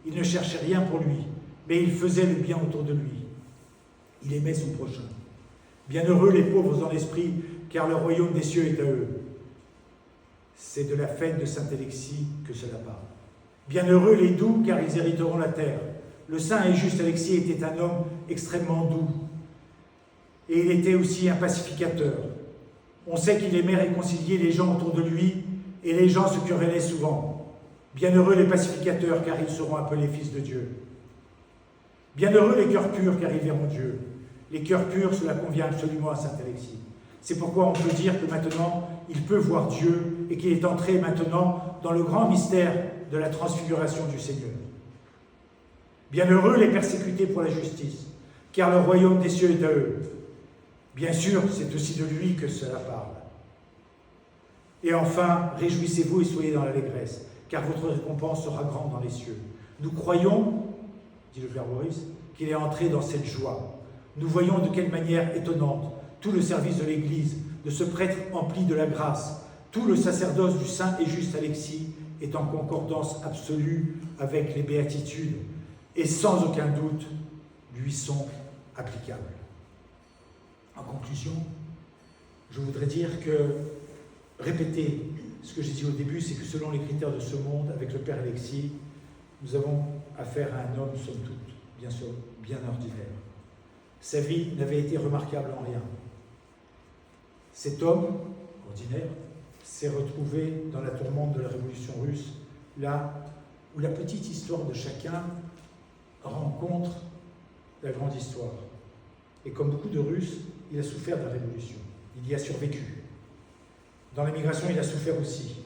Il ne cherchait rien pour lui, mais il faisait le bien autour de lui. Il aimait son prochain. Bienheureux les pauvres en esprit, car le royaume des cieux est à eux. C'est de la fête de Saint-Alexis que cela parle. Bienheureux les doux, car ils hériteront la terre. Le saint et juste Alexis était un homme extrêmement doux. Et il était aussi un pacificateur. On sait qu'il aimait réconcilier les gens autour de lui, et les gens se querellaient souvent. Bienheureux les pacificateurs, car ils seront appelés fils de Dieu. Bienheureux les cœurs purs, car ils verront Dieu. Les cœurs purs, cela convient absolument à Saint-Alexis. C'est pourquoi on peut dire que maintenant, il peut voir Dieu, et qu'il est entré maintenant dans le grand mystère de la transfiguration du Seigneur. Bienheureux les persécutés pour la justice, car le royaume des cieux est à eux. Bien sûr, c'est aussi de lui que cela parle. Et enfin, réjouissez-vous et soyez dans l'allégresse, car votre récompense sera grande dans les cieux. Nous croyons, dit le père Boris, qu'il est entré dans cette joie. Nous voyons de quelle manière étonnante tout le service de l'Église, de ce prêtre empli de la grâce, tout le sacerdoce du saint et juste Alexis est en concordance absolue avec les béatitudes et sans aucun doute lui sont applicables. En conclusion, je voudrais dire que, répéter ce que j'ai dit au début, c'est que selon les critères de ce monde, avec le père Alexis, nous avons affaire à un homme, somme toute, bien sûr, bien ordinaire. Sa vie n'avait été remarquable en rien. Cet homme, ordinaire, s'est retrouvé dans la tourmente de la Révolution russe, là où la petite histoire de chacun rencontre la grande histoire. Et comme beaucoup de Russes, il a souffert de la Révolution. Il y a survécu. Dans l'émigration, il a souffert aussi.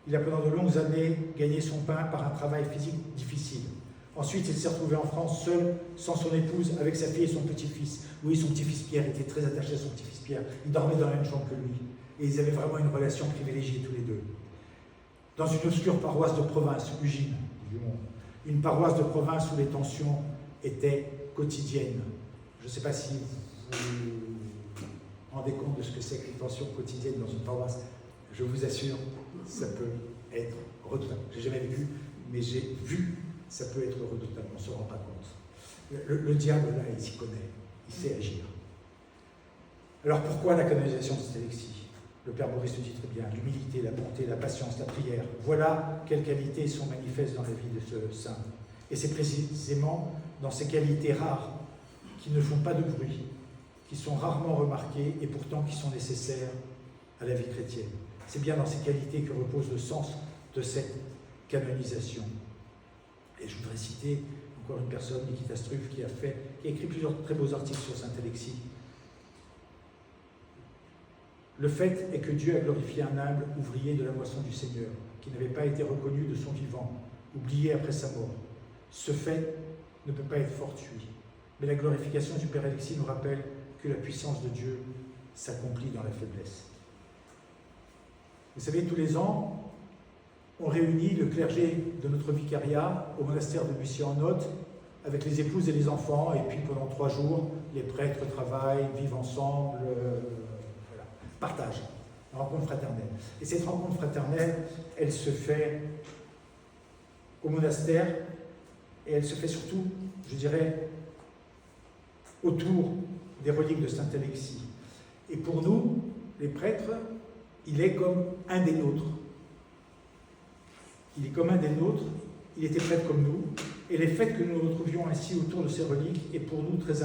Il a pendant de longues années gagné son pain par un travail physique difficile. Ensuite, il s'est retrouvé en France seul, sans son épouse, avec sa fille et son petit-fils. Oui, son petit-fils Pierre était très attaché à son petit-fils Pierre. Il dormait dans la même chambre que lui. Et ils avaient vraiment une relation privilégiée tous les deux. Dans une obscure paroisse de province, Ugine, une paroisse de province où les tensions étaient quotidiennes. Je ne sais pas si vous vous rendez compte de ce que c'est que les tensions quotidiennes dans une paroisse. Je vous assure, ça peut être redoutable. Je n'ai jamais vu, mais j'ai vu, ça peut être redoutable, on ne se rend pas compte. Le diable, là, il s'y connaît, il sait agir. Alors pourquoi la canonisation de cette Alexis? Le Père Maurice le dit très bien, l'humilité, la bonté, la patience, la prière. Voilà quelles qualités sont manifestes dans la vie de ce saint. Et c'est précisément dans ces qualités rares, qui ne font pas de bruit, qui sont rarement remarquées et pourtant qui sont nécessaires à la vie chrétienne. C'est bien dans ces qualités que repose le sens de cette canonisation. Et je voudrais citer encore une personne, Nikita Struve, qui a écrit plusieurs très beaux articles sur saint Alexis. Le fait est que Dieu a glorifié un humble ouvrier de la moisson du Seigneur, qui n'avait pas été reconnu de son vivant, oublié après sa mort. Ce fait ne peut pas être fortuit, mais la glorification du Père Alexis nous rappelle que la puissance de Dieu s'accomplit dans la faiblesse. Vous savez, tous les ans, on réunit le clergé de notre vicariat au monastère de Bussy-en-Othe avec les épouses et les enfants, et puis pendant 3 jours, les prêtres travaillent, vivent ensemble, partagent, rencontre fraternelle. Et cette rencontre fraternelle, elle se fait au monastère, et elle se fait surtout, je dirais, autour des reliques de saint Alexis. Et pour nous, les prêtres, il est comme un des nôtres. Il est comme un des nôtres, il était prêtre comme nous, et les fêtes que nous nous retrouvions ainsi autour de ces reliques est pour nous très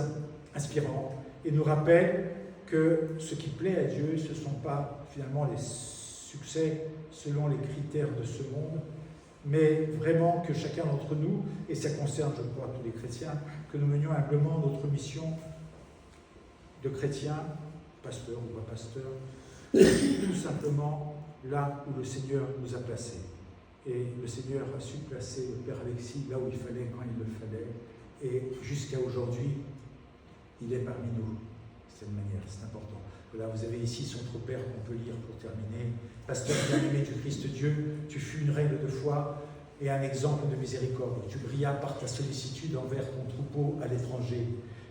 inspirant, et nous rappelle que ce qui plaît à Dieu, ce ne sont pas finalement les succès selon les critères de ce monde, mais vraiment que chacun d'entre nous, et ça concerne, je crois, tous les chrétiens, que nous menions humblement notre mission de chrétien, pasteur ou pas pasteur, tout simplement là où le Seigneur nous a placés. Et le Seigneur a su placer le Père Alexis là où il fallait, quand il le fallait, et jusqu'à aujourd'hui, il est parmi nous. De cette manière, c'est important. Voilà, vous avez ici son trop-père qu'on peut lire pour terminer. Pasteur bien-aimé du Christ Dieu, tu fus une règle de foi et un exemple de miséricorde. Tu brillas par ta sollicitude envers ton troupeau à l'étranger,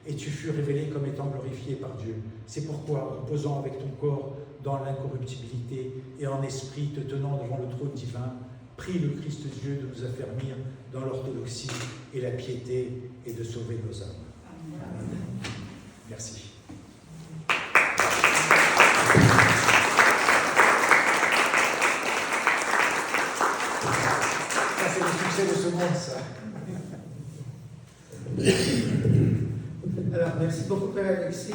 et tu fus révélé comme étant glorifié par Dieu. C'est pourquoi, reposant avec ton corps dans l'incorruptibilité et en esprit te tenant devant le trône divin, prie le Christ Dieu de nous affermir dans l'orthodoxie et la piété et de sauver nos âmes. Amen. Merci. C'est le succès de ce monde, ça. Alors, merci beaucoup, Père Alexis.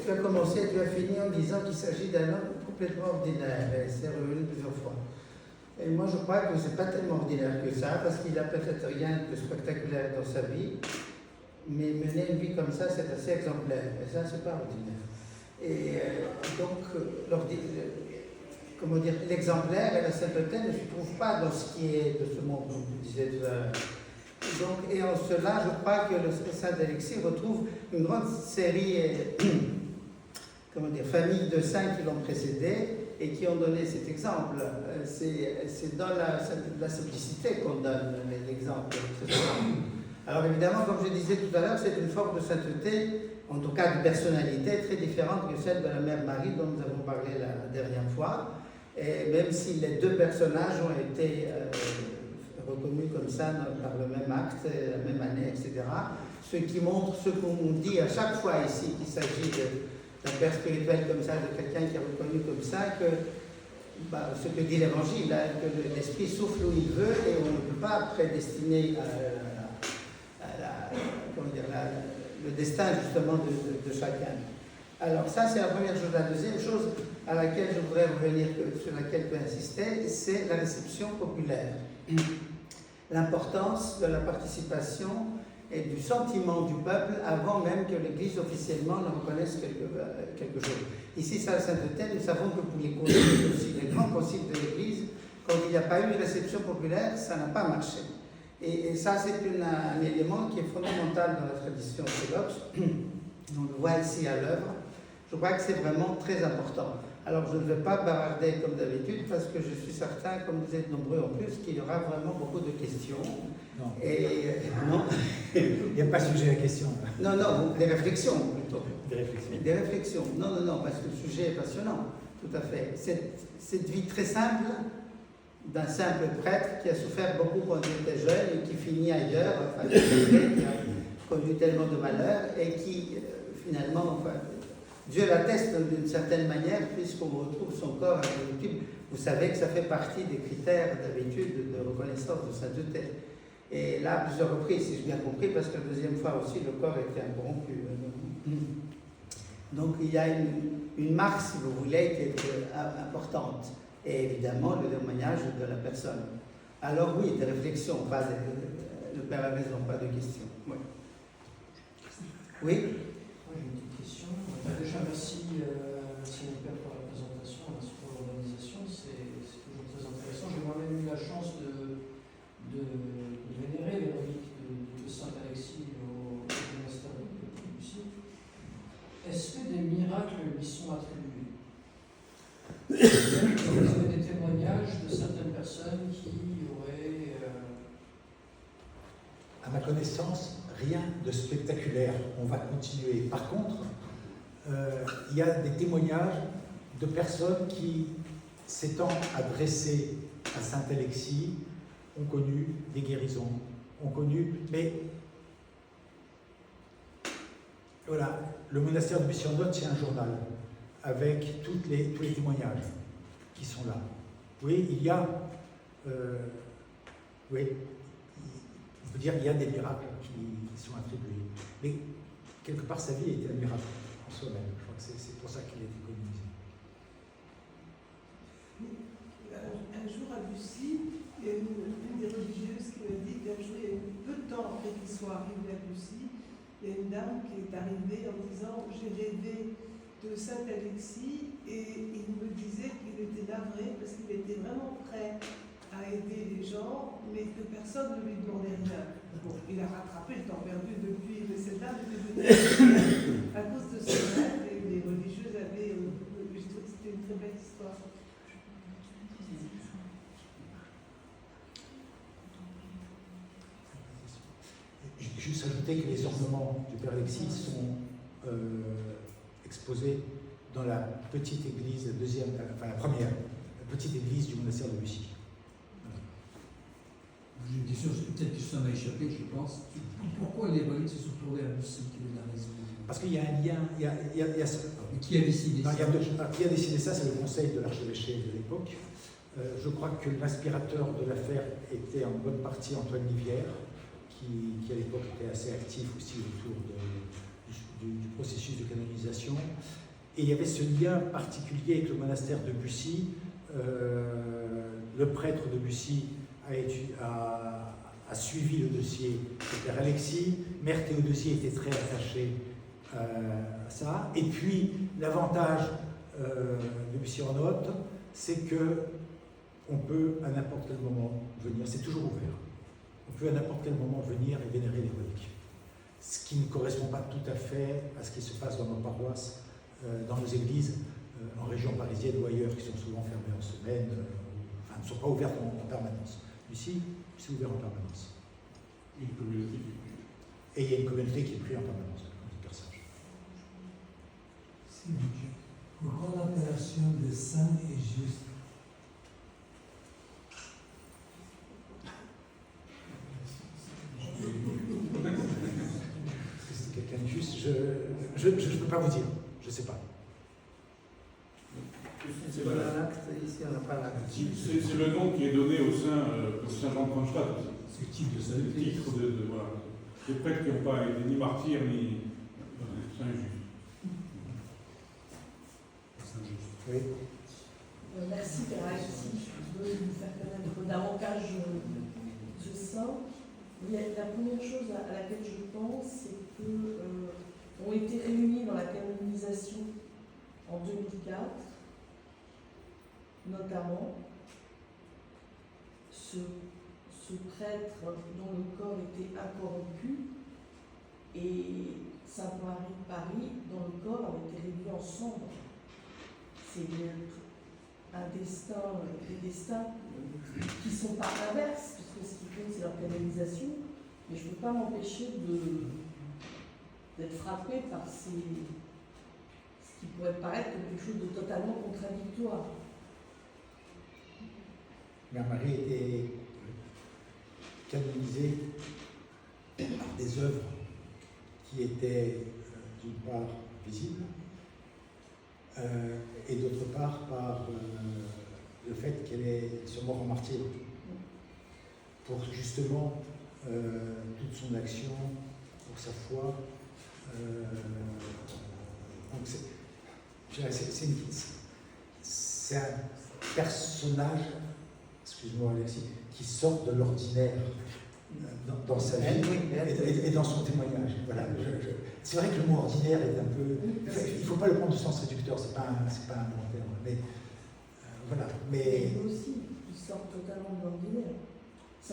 Tu as commencé, tu as fini en disant qu'il s'agit d'un homme complètement ordinaire, et c'est revenu plusieurs fois. Et moi, je crois que ce n'est pas tellement ordinaire que ça, parce qu'il n'a peut-être rien de spectaculaire dans sa vie, mais mener une vie comme ça, c'est assez exemplaire. Et ça, c'est pas ordinaire. Et donc, comment dire, l'exemplaire et la sainteté ne se trouvent pas dans ce qui est de ce monde, comme tu disais tout à l'heure. Donc, et en cela, je crois que le saint Alexis retrouve une grande série, famille de saints qui l'ont précédé et qui ont donné cet exemple. C'est dans la simplicité qu'on donne l'exemple. Alors évidemment, comme je disais tout à l'heure, c'est une forme de sainteté, en tout cas de personnalité, très différente que celle de la Mère Marie dont nous avons parlé la dernière fois. Et même si les 2 personnages ont été reconnus comme ça par le même acte, la même année, etc., ce qui montre ce qu'on dit à chaque fois ici, qu'il s'agit d'un père spirituel comme ça, de quelqu'un qui est reconnu comme ça, que ce que dit l'Évangile, hein, que l'Esprit souffle où il veut et on ne peut pas prédestiner le destin justement de chacun. Alors ça, c'est la première chose. La deuxième chose à laquelle je voudrais revenir, sur laquelle je peux insister, c'est la réception populaire. L'importance de la participation et du sentiment du peuple avant même que l'Église officiellement ne reconnaisse quelque chose. Ici, ça, la sainteté, nous savons que pour les conciles aussi, les grands conciles de l'Église, Quand il n'y a pas eu de réception populaire, ça n'a pas marché. Et ça, c'est un élément qui est fondamental dans la tradition orthodoxe. On le voit ici à l'œuvre. Je crois que c'est vraiment très important. Alors, je ne vais pas bavarder comme d'habitude parce que je suis certain, comme vous êtes nombreux en plus, qu'il y aura vraiment beaucoup de questions. Non. Et non. Il n'y a pas sujet à question. Non, non, des réflexions plutôt. Des réflexions. Des réflexions. Non, non, non, parce que le sujet est passionnant. Tout à fait. Cette vie très simple d'un simple prêtre qui a souffert beaucoup quand il était jeune et qui finit ailleurs, enfin, qui a connu tellement de malheurs et qui, finalement, enfin, Dieu l'atteste d'une certaine manière, puisqu'on retrouve son corps à l'habitude. Vous savez que ça fait partie des critères d'habitude de reconnaissance de sainteté. Et là, à plusieurs reprises, si j'ai bien compris, parce que la deuxième fois aussi, le corps était interrompu. Donc il y a une marque, si vous voulez, qui est importante. Et évidemment, le témoignage de la personne. Alors oui, des réflexions, pas le père a raison, pas de questions. Oui. Oui. Moi, j'ai une petite question. Déjà, merci mon père pour la présentation, merci pour l'organisation, c'est toujours très intéressant. J'ai moi-même eu la chance de vénérer les reliques de Saint Alexis au monastère de Bussy. Est-ce que des miracles lui sont attribués? Vous avez des témoignages de certaines personnes qui auraient... À ma connaissance, rien de spectaculaire. On va continuer. Par contre, il y a des témoignages de personnes qui, s'étant adressées à Saint Alexis, ont connu des guérisons, ont connu... Mais voilà, le monastère de Bussy-en-Othe, c'est un journal avec tous les témoignages qui sont là. Oui, il y a... oui, on peut dire qu'il y a des miracles qui sont attribués. Mais quelque part, sa vie était un miracle en soi-même. Je crois que c'est pour ça qu'il a été canonisé. Un jour à Bussy, il y a une des religieuses qui m'a dit qu'un jour, peu de temps après qu'il soit arrivé à Bussy, il y a une dame qui est arrivée en disant « J'ai rêvé de Saint Alexis » et il me disait qu'il était navré parce qu'il était vraiment prêt à aider les gens, mais que personne ne lui demandait rien. Bon, il a rattrapé le temps perdu depuis, mais cette dame était venue à cause de ce rêve et les religieuses avaient... je trouve que c'était une très belle histoire. Juste ajouter que les ornements du Père Alexis sont exposés dans la petite église, la première, la petite église du monastère de Bussy. Voilà. J'ai une question, peut-être que ça m'a échappé, je pense. Pourquoi les reliques se sont tournés à Bussy? Quelle est la raison? Parce qu'il y a un lien, Mais qui a décidé ça? Qui a décidé ça, c'est le conseil de l'archevêché de l'époque. Je crois que l'inspirateur de l'affaire était en bonne partie Antoine Livière, qui à l'époque était assez actif aussi autour du processus de canonisation. Et il y avait ce lien particulier avec le monastère de Bussy. Le prêtre de Bussy a suivi le dossier du Père Alexis. Mère Théodosie était très attachée à ça. Et puis, l'avantage de Bussy-en-Othe, c'est qu'on peut à n'importe quel moment venir, c'est toujours ouvert. On peut à n'importe quel moment venir et vénérer les reliques. Ce qui ne correspond pas tout à fait à ce qui se passe dans nos paroisses, dans nos églises, en région parisienne ou ailleurs, qui sont souvent fermées en semaine, enfin ne sont pas ouvertes en permanence. Ici, c'est ouvert en permanence. Une communauté qui Et il y a une communauté qui est prise en permanence, comme dit Persage. C'est bon. Pourquoi l'appellation de saint est juste? C'est quelqu'un de juste, je ne peux pas vous dire, je ne sais pas. C'est pas l'acte, ici on n'a pas l'acte. C'est le nom qui est donné au Saint Jean-Cronstadt. C'est le titre de C'est le titre voilà, des prêtres qui n'ont pas été ni martyrs ni saints justes. Oui. Merci Père Alexis, je veux vous faire connaître davantage ce saint. La première chose à laquelle je pense, c'est que ont été réunis dans la canonisation en 2004, notamment ce prêtre dont le corps était incorrompu et Sainte Marie de Paris dont le corps avait été réduit en cendres. C'est des destins qui ne sont pas inverses, puisque ce qui compte c'est leur canalisation, mais je ne peux pas m'empêcher d'être frappée par ce qui pourrait paraître comme quelque chose de totalement contradictoire. Mère Marie était canonisée par des œuvres qui étaient d'une part visibles et d'autre part par le fait qu'elle soit morte en martyr pour justement toute son action, pour sa foi. Donc c'est un personnage, excuse-moi Alexis, qui sort de l'ordinaire dans sa vie et dans son témoignage. Voilà, c'est vrai que le mot ordinaire est un peu... Il ne faut pas le prendre au sens réducteur, c'est pas un bon terme. Mais voilà. Mais lui aussi, il sort totalement de l'ordinaire.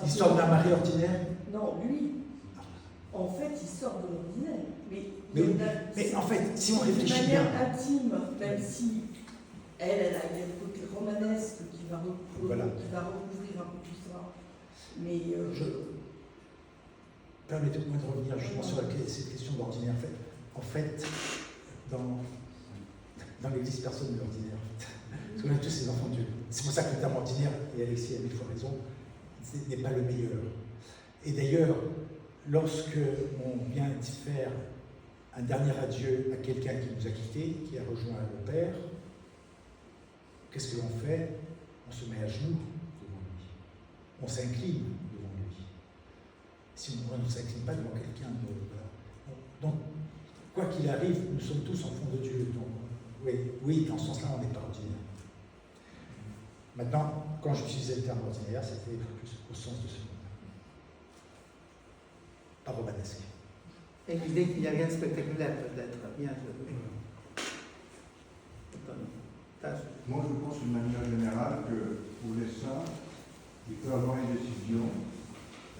L'histoire de la Marie ordinaire? Non, lui, en fait, il sort de l'ordinaire. Mais en fait, si on réfléchit de manière bien... intime, même si elle a le côté romanesque qui va recouvrir un peu tout ça. Mais permettez-moi de revenir justement sur cette question d'ordinaire. En fait, dans l'Église, personne n'est ordinaire. Parce qu'on a tous ces enfants de Dieu. C'est pour ça que le terme ordinaire, et Alexis a mille fois raison, n'est pas le meilleur. Et d'ailleurs, lorsque on vient faire un dernier adieu à quelqu'un qui nous a quittés, qui a rejoint le Père, qu'est-ce que l'on fait? On se met à genoux devant lui. On s'incline devant lui. Si on ne s'incline pas devant quelqu'un donc, quoi qu'il arrive, nous sommes tous enfants de Dieu. Donc, oui, dans ce sens-là, on n'est pas ordinaire. Maintenant, quand j'utilisais le terme ordinaire, c'était plus au sens de ce mot. Pas romanesque. Et l'idée qu'il n'y a rien de spectaculaire, peut-être. Bien. Moi, je pense d'une manière générale que pour les saints, il peut y avoir une décision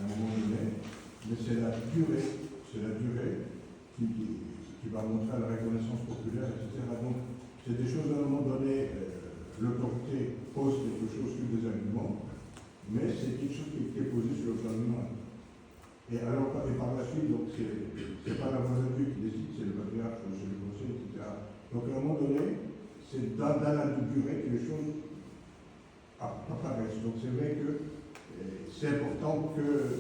à un moment donné, mais c'est la durée qui va montrer la reconnaissance populaire, etc. Donc, c'est des choses à un moment donné, l'autorité pose quelque chose sur des arguments, mais c'est quelque chose qui est posé sur le plan humain. Et alors, et par la suite, donc c'est pas la voix de Dieu qui décide, c'est le patriarche, c'est le conseil, etc. Donc à un moment donné, c'est dans la durée que les choses apparaissent. Donc c'est vrai que c'est important que,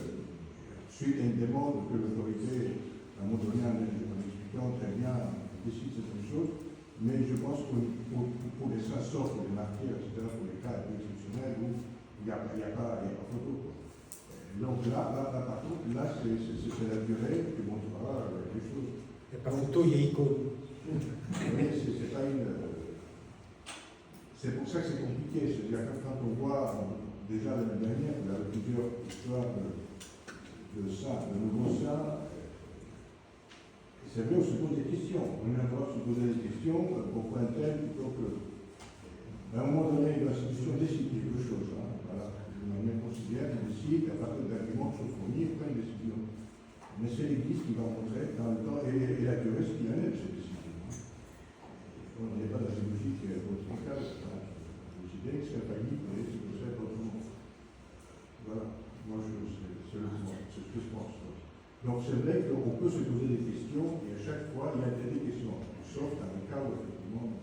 suite à une demande, que l'autorité, à un moment donné, en expliquant très bien, décide certaines choses, mais je pense que pour les saints, sauf pour les martyrs, etc., pour les cas exceptionnels où il n'y a pas photo. Donc là, par contre, là, c'est la durée qui montrera les choses. Il n'y a pas photo, il y a icône. Mais c'est pas une... C'est pour ça que c'est compliqué. C'est-à-dire que quand on voit, déjà l'année dernière, il y avait plusieurs histoires de saints, de nouveaux saints, c'est vrai, on se pose des questions. On a le droit de se poser des questions, pourquoi un tel, plutôt que... À un moment donné, l'institution décide quelque chose. Voilà. On considère, on décide, à partir d'arguments qui sont fournis, on prend une décision. Mais c'est l'Église qui va montrer dans le temps et la durée ce qu'il en est de cette décision. On n'est pas dans une logique pontificale, décider que c'est infaillible et c'est comme ça autrement. Voilà, moi c'est ce que je pense. Donc c'est vrai qu'on peut se poser des questions et à chaque fois il y a des questions. Sauf dans le cas où effectivement,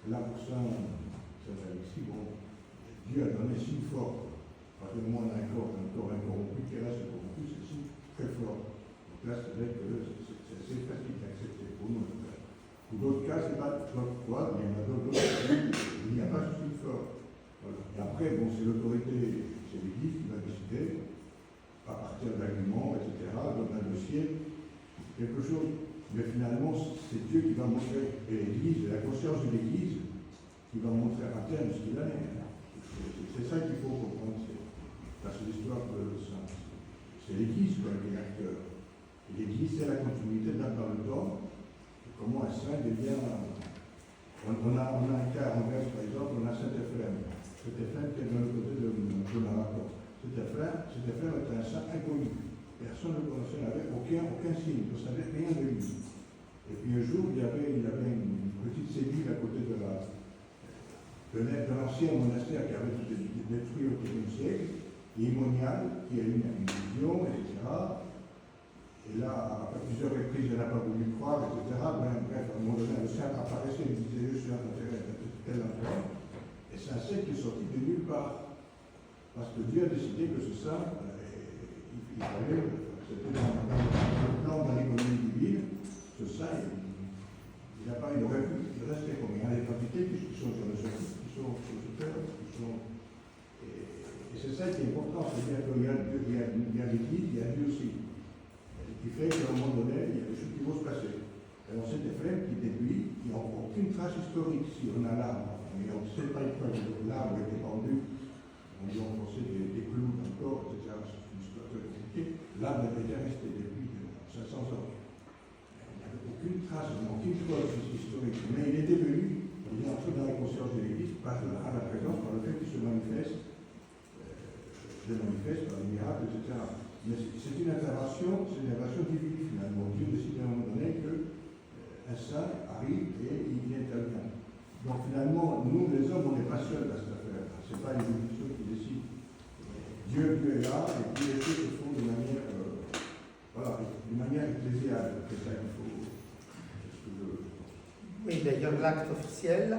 là pour ça, Alexis, bon, Dieu a donné un signe fort. À partir du moment où on a un corps incorrompu, qui reste corrompu, c'est un signe très fort. Donc là, c'est vrai que c'est assez facile d'accepter pour nous. Pour d'autres cas, c'est pas quoi, mais il y en a d'autres il n'y a pas ce signe fort. Voilà. Et après, bon, c'est l'autorité, c'est l'Église qui va décider, à partir d'arguments, etc., dans un dossier, quelque chose. Mais finalement, c'est Dieu qui va montrer, et l'Église, la conscience de l'Église, qui va montrer à terme ce qu'il en est. C'est ça qu'il faut comprendre. Parce que l'histoire de ça, c'est l'Église qui est l'acteur. Et l'Église, c'est la continuité dans le temps. Comment un saint devient. On a un cas en Grèce, par exemple, on a Saint Éphrem. Saint Éphrem qui est de l'autre côté de la rapport. C'était frère était un saint inconnu. Personne ne le connaissait, n'avait aucun signe, ne savait rien de lui. Et puis un jour, il y avait une petite cellule à côté de l'ancien monastère qui avait été détruit au XIIe siècle, Imonial, qui a eu une vision, etc. Et là, à plusieurs reprises, il n'a pas voulu croire, etc. Bref, à un moment donné, le saint apparaissait et disait, je suis un intérêt de tel endroit. Et c'est un saint qui est sorti de nulle part. Parce que Dieu a décidé que ce saint, il fallait, c'était dans le plan de l'économie divine, ce saint, il aurait pu rester comme il y a des quantités qui sont sur le sol, qui sont sur le terre, et c'est ça qui est important, c'est-à-dire qu'il y a l'Église, il y a Dieu aussi. Qui fait qu'à un moment donné, il y a des choses qui vont se passer. Alors cet Éphrem qui était lui, il n'y a aucune trace historique si on a l'arbre, mais on ne sait pas une fois que l'arbre était pendu, on lui a enfoncé des clous dans le corps, etc. C'est une histoire très compliquée. L'arbre était resté depuis 500 ans. Il n'y avait aucune trace, aucune preuve historique. Mais il était venu, il est entré dans la conscience de l'Église à la présence, par le fait qu'il se manifeste par les miracles, etc. Mais c'est une intervention divine finalement. Dieu décide à un moment donné qu'un saint arrive et il intervient. Donc finalement, nous les hommes, on n'est pas seuls dans cette affaire. Ce n'est pas une évolution qui décide. Dieu est là et puis les choses se font de manière ecclésiale. C'est ça qu'il faut. Oui, d'ailleurs, l'acte officiel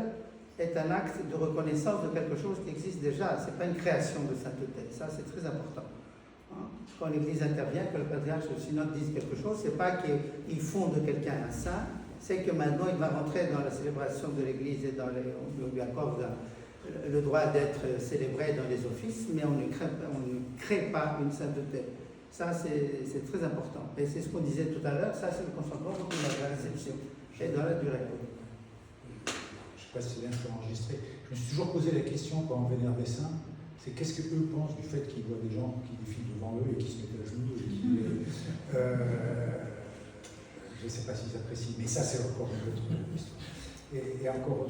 est un acte de reconnaissance de quelque chose qui existe déjà. Ce n'est pas une création de sainteté. Ça, c'est très important. Quand l'Église intervient, que le patriarche ou le synode dise quelque chose, ce n'est pas qu'il fonde quelqu'un un saint, c'est que maintenant il va rentrer dans la célébration de l'Église et on lui accorde le droit d'être célébré dans les offices, mais on ne crée pas une sainteté. Ça, c'est très important. Et c'est ce qu'on disait tout à l'heure, ça c'est le consentement de la réception et dans la durée. Je ne sais pas si c'est bien enregistré. Je me suis toujours posé la question quand on vénère des saints, c'est qu'est-ce qu'eux pensent du fait qu'ils voient des gens qui défilent devant eux et qui se mettent à genoux et qui... je ne sais pas s'ils apprécient, mais ça c'est encore une autre histoire. Et encore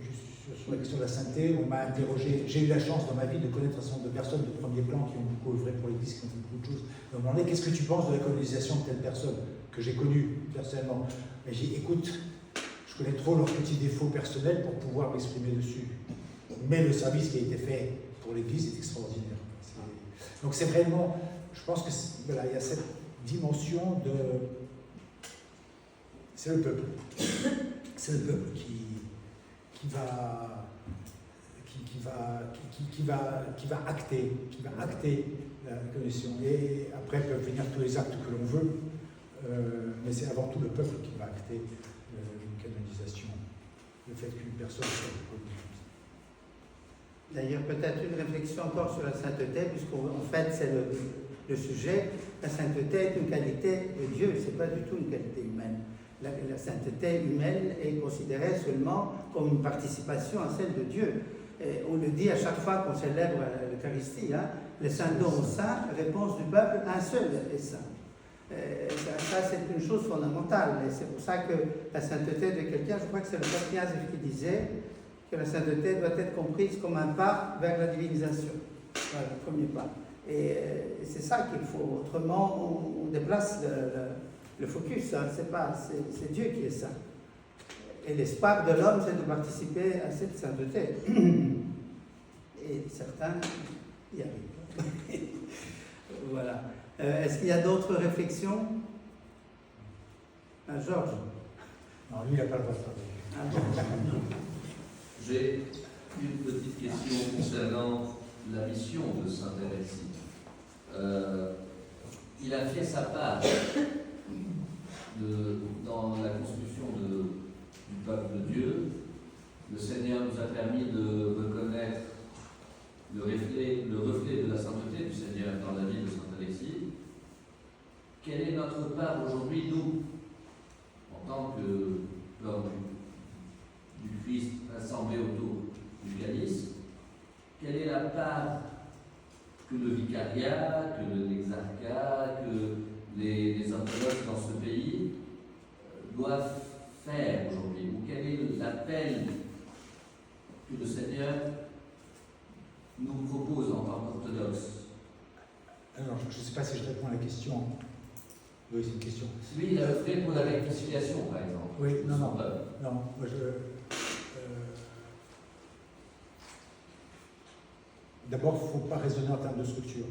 juste sur la question de la sainteté, on m'a interrogé, j'ai eu la chance dans ma vie de connaître un certain nombre de personnes de premier plan qui ont beaucoup œuvré pour l'Église, qui ont fait beaucoup de choses. On m'a demandé qu'est-ce que tu penses de la colonisation de telle personne que j'ai connue personnellement. Et j'ai dit, écoute, je connais trop leurs petits défauts personnels pour pouvoir m'exprimer dessus. Mais le service qui a été fait pour l'Église est extraordinaire. Donc c'est vraiment, je pense que voilà, il y a cette dimension de... C'est le peuple. C'est le peuple qui va acter la condition. Et après peuvent venir tous les actes que l'on veut, mais c'est avant tout le peuple qui va acter une canonisation. Le fait qu'une personne soit reconnue. D'ailleurs, peut-être une réflexion encore sur la sainteté, puisqu'en fait, c'est le sujet. La sainteté est une qualité de Dieu, ce n'est pas du tout une qualité humaine. La sainteté humaine est considérée seulement comme une participation à celle de Dieu. Et on le dit à chaque fois qu'on célèbre l'Eucharistie, hein, le saint don au saint, réponse du peuple, un seul est saint. Ça, c'est une chose fondamentale. Et c'est pour ça que la sainteté de quelqu'un, je crois que c'est le pape Piazzi qui disait que la sainteté doit être comprise comme un pas vers la divinisation. Voilà, le premier pas. Et c'est ça qu'il faut. Autrement, on déplace le focus. Hein. C'est Dieu qui est saint. Et l'espoir de l'homme, c'est de participer à cette sainteté. Et certains y arrivent. Voilà. Est-ce qu'il y a d'autres réflexions? Georges? Non, lui, il n'a pas le droit de parler. J'ai une petite question concernant la mission de saint Alexis. Il a fait sa part dans la construction du peuple de Dieu. Le Seigneur nous a permis de reconnaître le reflet de la sainteté du Seigneur dans la vie de saint Alexis. Quelle est notre part aujourd'hui, nous, en tant que corps du Christ assemblé autour du calice? Quelle est la part que le vicariat, que l'exarcat, que les orthodoxes dans ce pays doivent faire aujourd'hui? Ou quel est l'appel que le Seigneur nous propose en tant qu'orthodoxes Alors, je ne sais pas si je réponds à la question. Oui, c'est une question. Lui, il a œuvré pour la réconciliation, par exemple. Oui, non, Son non. peuple. Non, moi d'abord, il ne faut pas raisonner en termes de structure.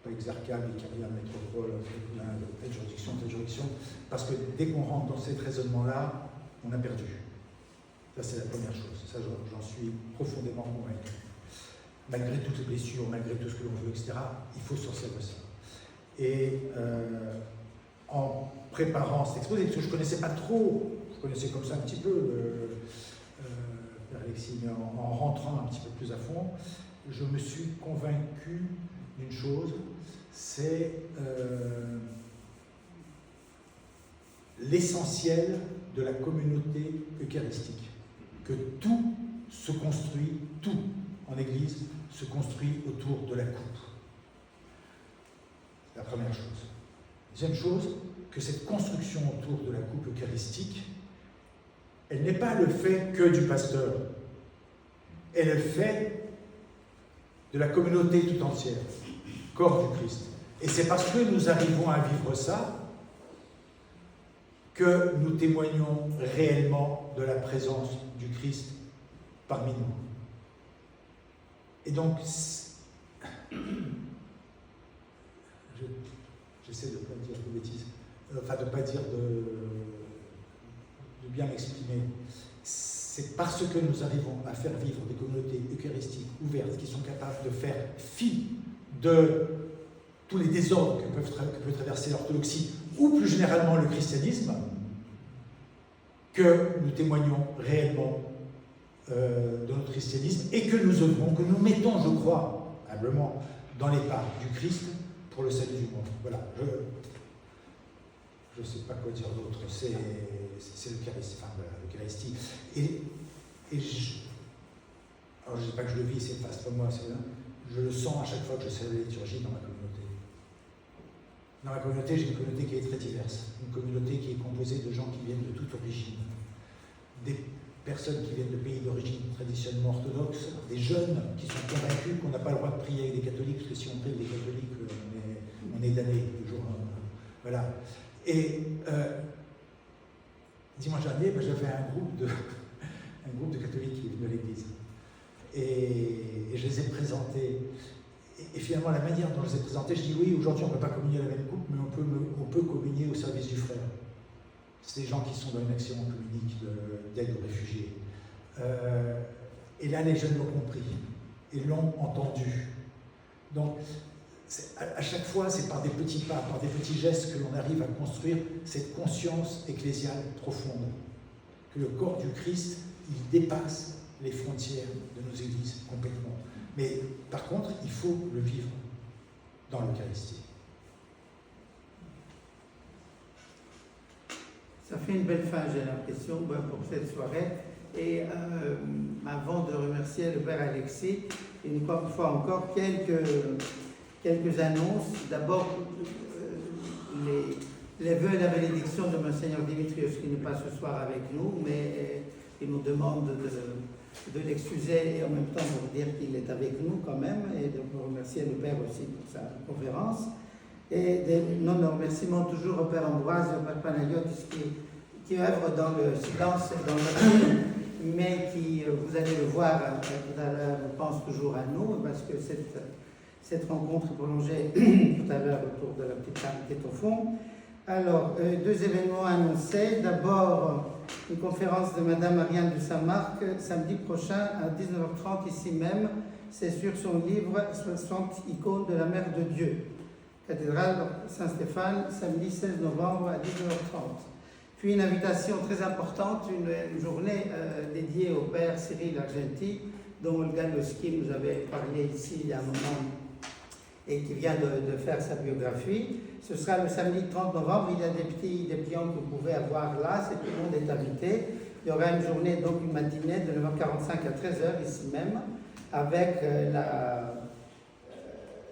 Pas exarchale, vicariat, métropole, telle juridiction, parce que dès qu'on rentre dans cet raisonnement-là, on a perdu. Ça, c'est la première chose. Ça, j'en suis profondément convaincu. Malgré toutes les blessures, malgré tout ce que l'on veut, etc., il faut sortir de ça. Et en préparant cet exposé, parce que je ne connaissais pas trop, je connaissais comme ça un petit peu Père Alexis, mais en rentrant un petit peu plus à fond, je me suis convaincu d'une chose, c'est l'essentiel de la communauté eucharistique. Que tout se construit, tout en Église se construit autour de la coupe. C'est la première chose. Deuxième chose, que cette construction autour de la coupe eucharistique, elle n'est pas le fait que du pasteur, elle est le fait de la communauté tout entière, corps du Christ. Et c'est parce que nous arrivons à vivre ça que nous témoignons réellement de la présence du Christ parmi nous. Et donc, j'essaie de ne pas dire de bêtises, enfin de ne pas dire de bien m'exprimer. C'est parce que nous arrivons à faire vivre des communautés eucharistiques ouvertes qui sont capables de faire fi de tous les désordres que peut traverser l'orthodoxie ou plus généralement le christianisme, que nous témoignons réellement de notre christianisme et que nous œuvrons, que nous mettons, je crois, humblement, dans les pas du Christ pour le salut du monde. Voilà, je ne sais pas quoi dire d'autre, c'est l'Eucharistie, enfin voilà, l'Eucharistie. Alors je ne dis pas que je le vis, c'est pas moi, je le sens à chaque fois que je célèbre la liturgie dans ma communauté. Dans ma communauté, j'ai une communauté qui est très diverse, une communauté qui est composée de gens qui viennent de toute origine, des personnes qui viennent de pays d'origine traditionnellement orthodoxes, des jeunes qui sont convaincus qu'on n'a pas le droit de prier avec des catholiques, parce que si on prie avec des catholiques, on est damné, toujours. Voilà. Et dimanche dernier, j'avais un groupe de catholiques qui est venu à l'église. Et je les ai présentés. Et finalement, la manière dont je les ai présentés, je dis oui, aujourd'hui on ne peut pas communier à la même coupe, mais on peut communier au service du frère. C'est des gens qui sont dans une action communique d'aide aux réfugiés. Et là, les jeunes l'ont compris et l'ont entendu. Donc, à chaque fois, c'est par des petits pas, par des petits gestes que l'on arrive à construire cette conscience ecclésiale profonde. Que le corps du Christ, il dépasse les frontières de nos églises complètement. Mais par contre, il faut le vivre dans l'Eucharistie. Ça fait une belle fin, j'ai l'impression, pour cette soirée. Et avant de remercier le Père Alexis, une fois encore, quelques annonces. D'abord, les vœux et la bénédiction de Monseigneur Dimitrios, qui n'est pas ce soir avec nous, mais il nous demande de l'excuser et en même temps pour dire qu'il est avec nous quand même, et de remercier le Père aussi pour sa conférence. Et nos remerciements toujours au Père Ambroise et au Père Panagiotis qui œuvrent dans le silence et dans le mais qui, vous allez le voir tout à l'heure, pense toujours à nous, parce que cette rencontre est prolongée tout à l'heure autour de la petite table qui est au fond. Alors, deux événements annoncés. D'abord, une conférence de Madame Marianne de Saint-Marc, samedi prochain à 19h30 ici même. C'est sur son livre 60 icônes de la Mère de Dieu. Cathédrale Saint-Stéphane, samedi 16 novembre à 19h30. Puis une invitation très importante, une journée dédiée au Père Cyril Argenti, dont Olga Loski nous avait parlé ici il y a un moment et qui vient de faire sa biographie. Ce sera le samedi 30 novembre, il y a des petits dépliants que vous pouvez avoir là, tout le monde est invité. Il y aura une journée, donc une matinée de 9h45 à 13h ici même, avec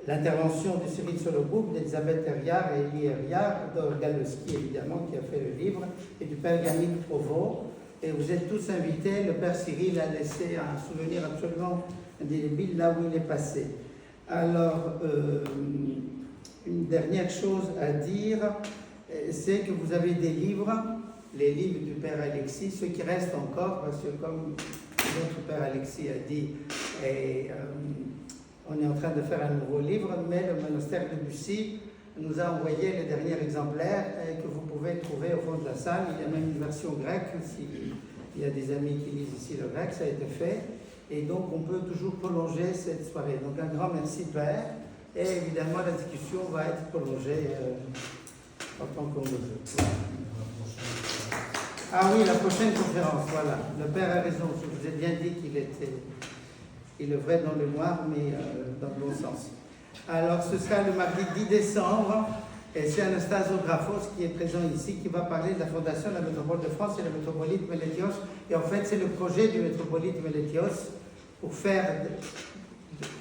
l'intervention de Cyril Sologroup, d'Elisabeth Herriard et Elie Herriard, d'Olga Loski évidemment qui a fait le livre, et du Père Yannick Provost. Et vous êtes tous invités. Le Père Cyril a laissé un souvenir absolument indélébile là où il est passé. Alors, une dernière chose à dire, c'est que vous avez des livres, les livres du Père Alexis, ceux qui restent encore, parce que comme notre Père Alexis a dit, on est en train de faire un nouveau livre, mais le monastère de Bussy nous a envoyé le dernier exemplaire que vous pouvez trouver au fond de la salle. Il y a même une version grecque, s'il y a des amis qui lisent ici le grec, ça a été fait. Et donc on peut toujours prolonger cette soirée. Donc un grand merci Père. Et évidemment la discussion va être prolongée autant qu'on le veut. Ah oui, la prochaine conférence, voilà. Le Père a raison, je vous ai bien dit qu'il œuvrait dans le noir, mais dans le bon sens. Alors ce sera le mardi 10 décembre, et c'est Anastasio Grafos qui est présent ici, qui va parler de la fondation de la métropole de France et la métropolite Meletios. Et en fait, c'est le projet du métropolite Meletios pour faire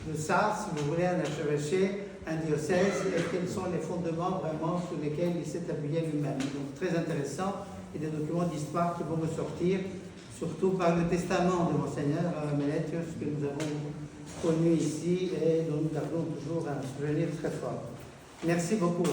de ça, si vous voulez, un archevêché, un diocèse, et quels sont les fondements vraiment sur lesquels il s'est appuyé lui-même. Donc très intéressant, et des documents d'histoire qui vont ressortir, surtout par le testament de Monseigneur Meletios que nous avons connu ici et dont nous gardons toujours un souvenir très fort. Merci beaucoup.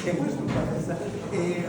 Et moi, je ne peux pas faire ça. Et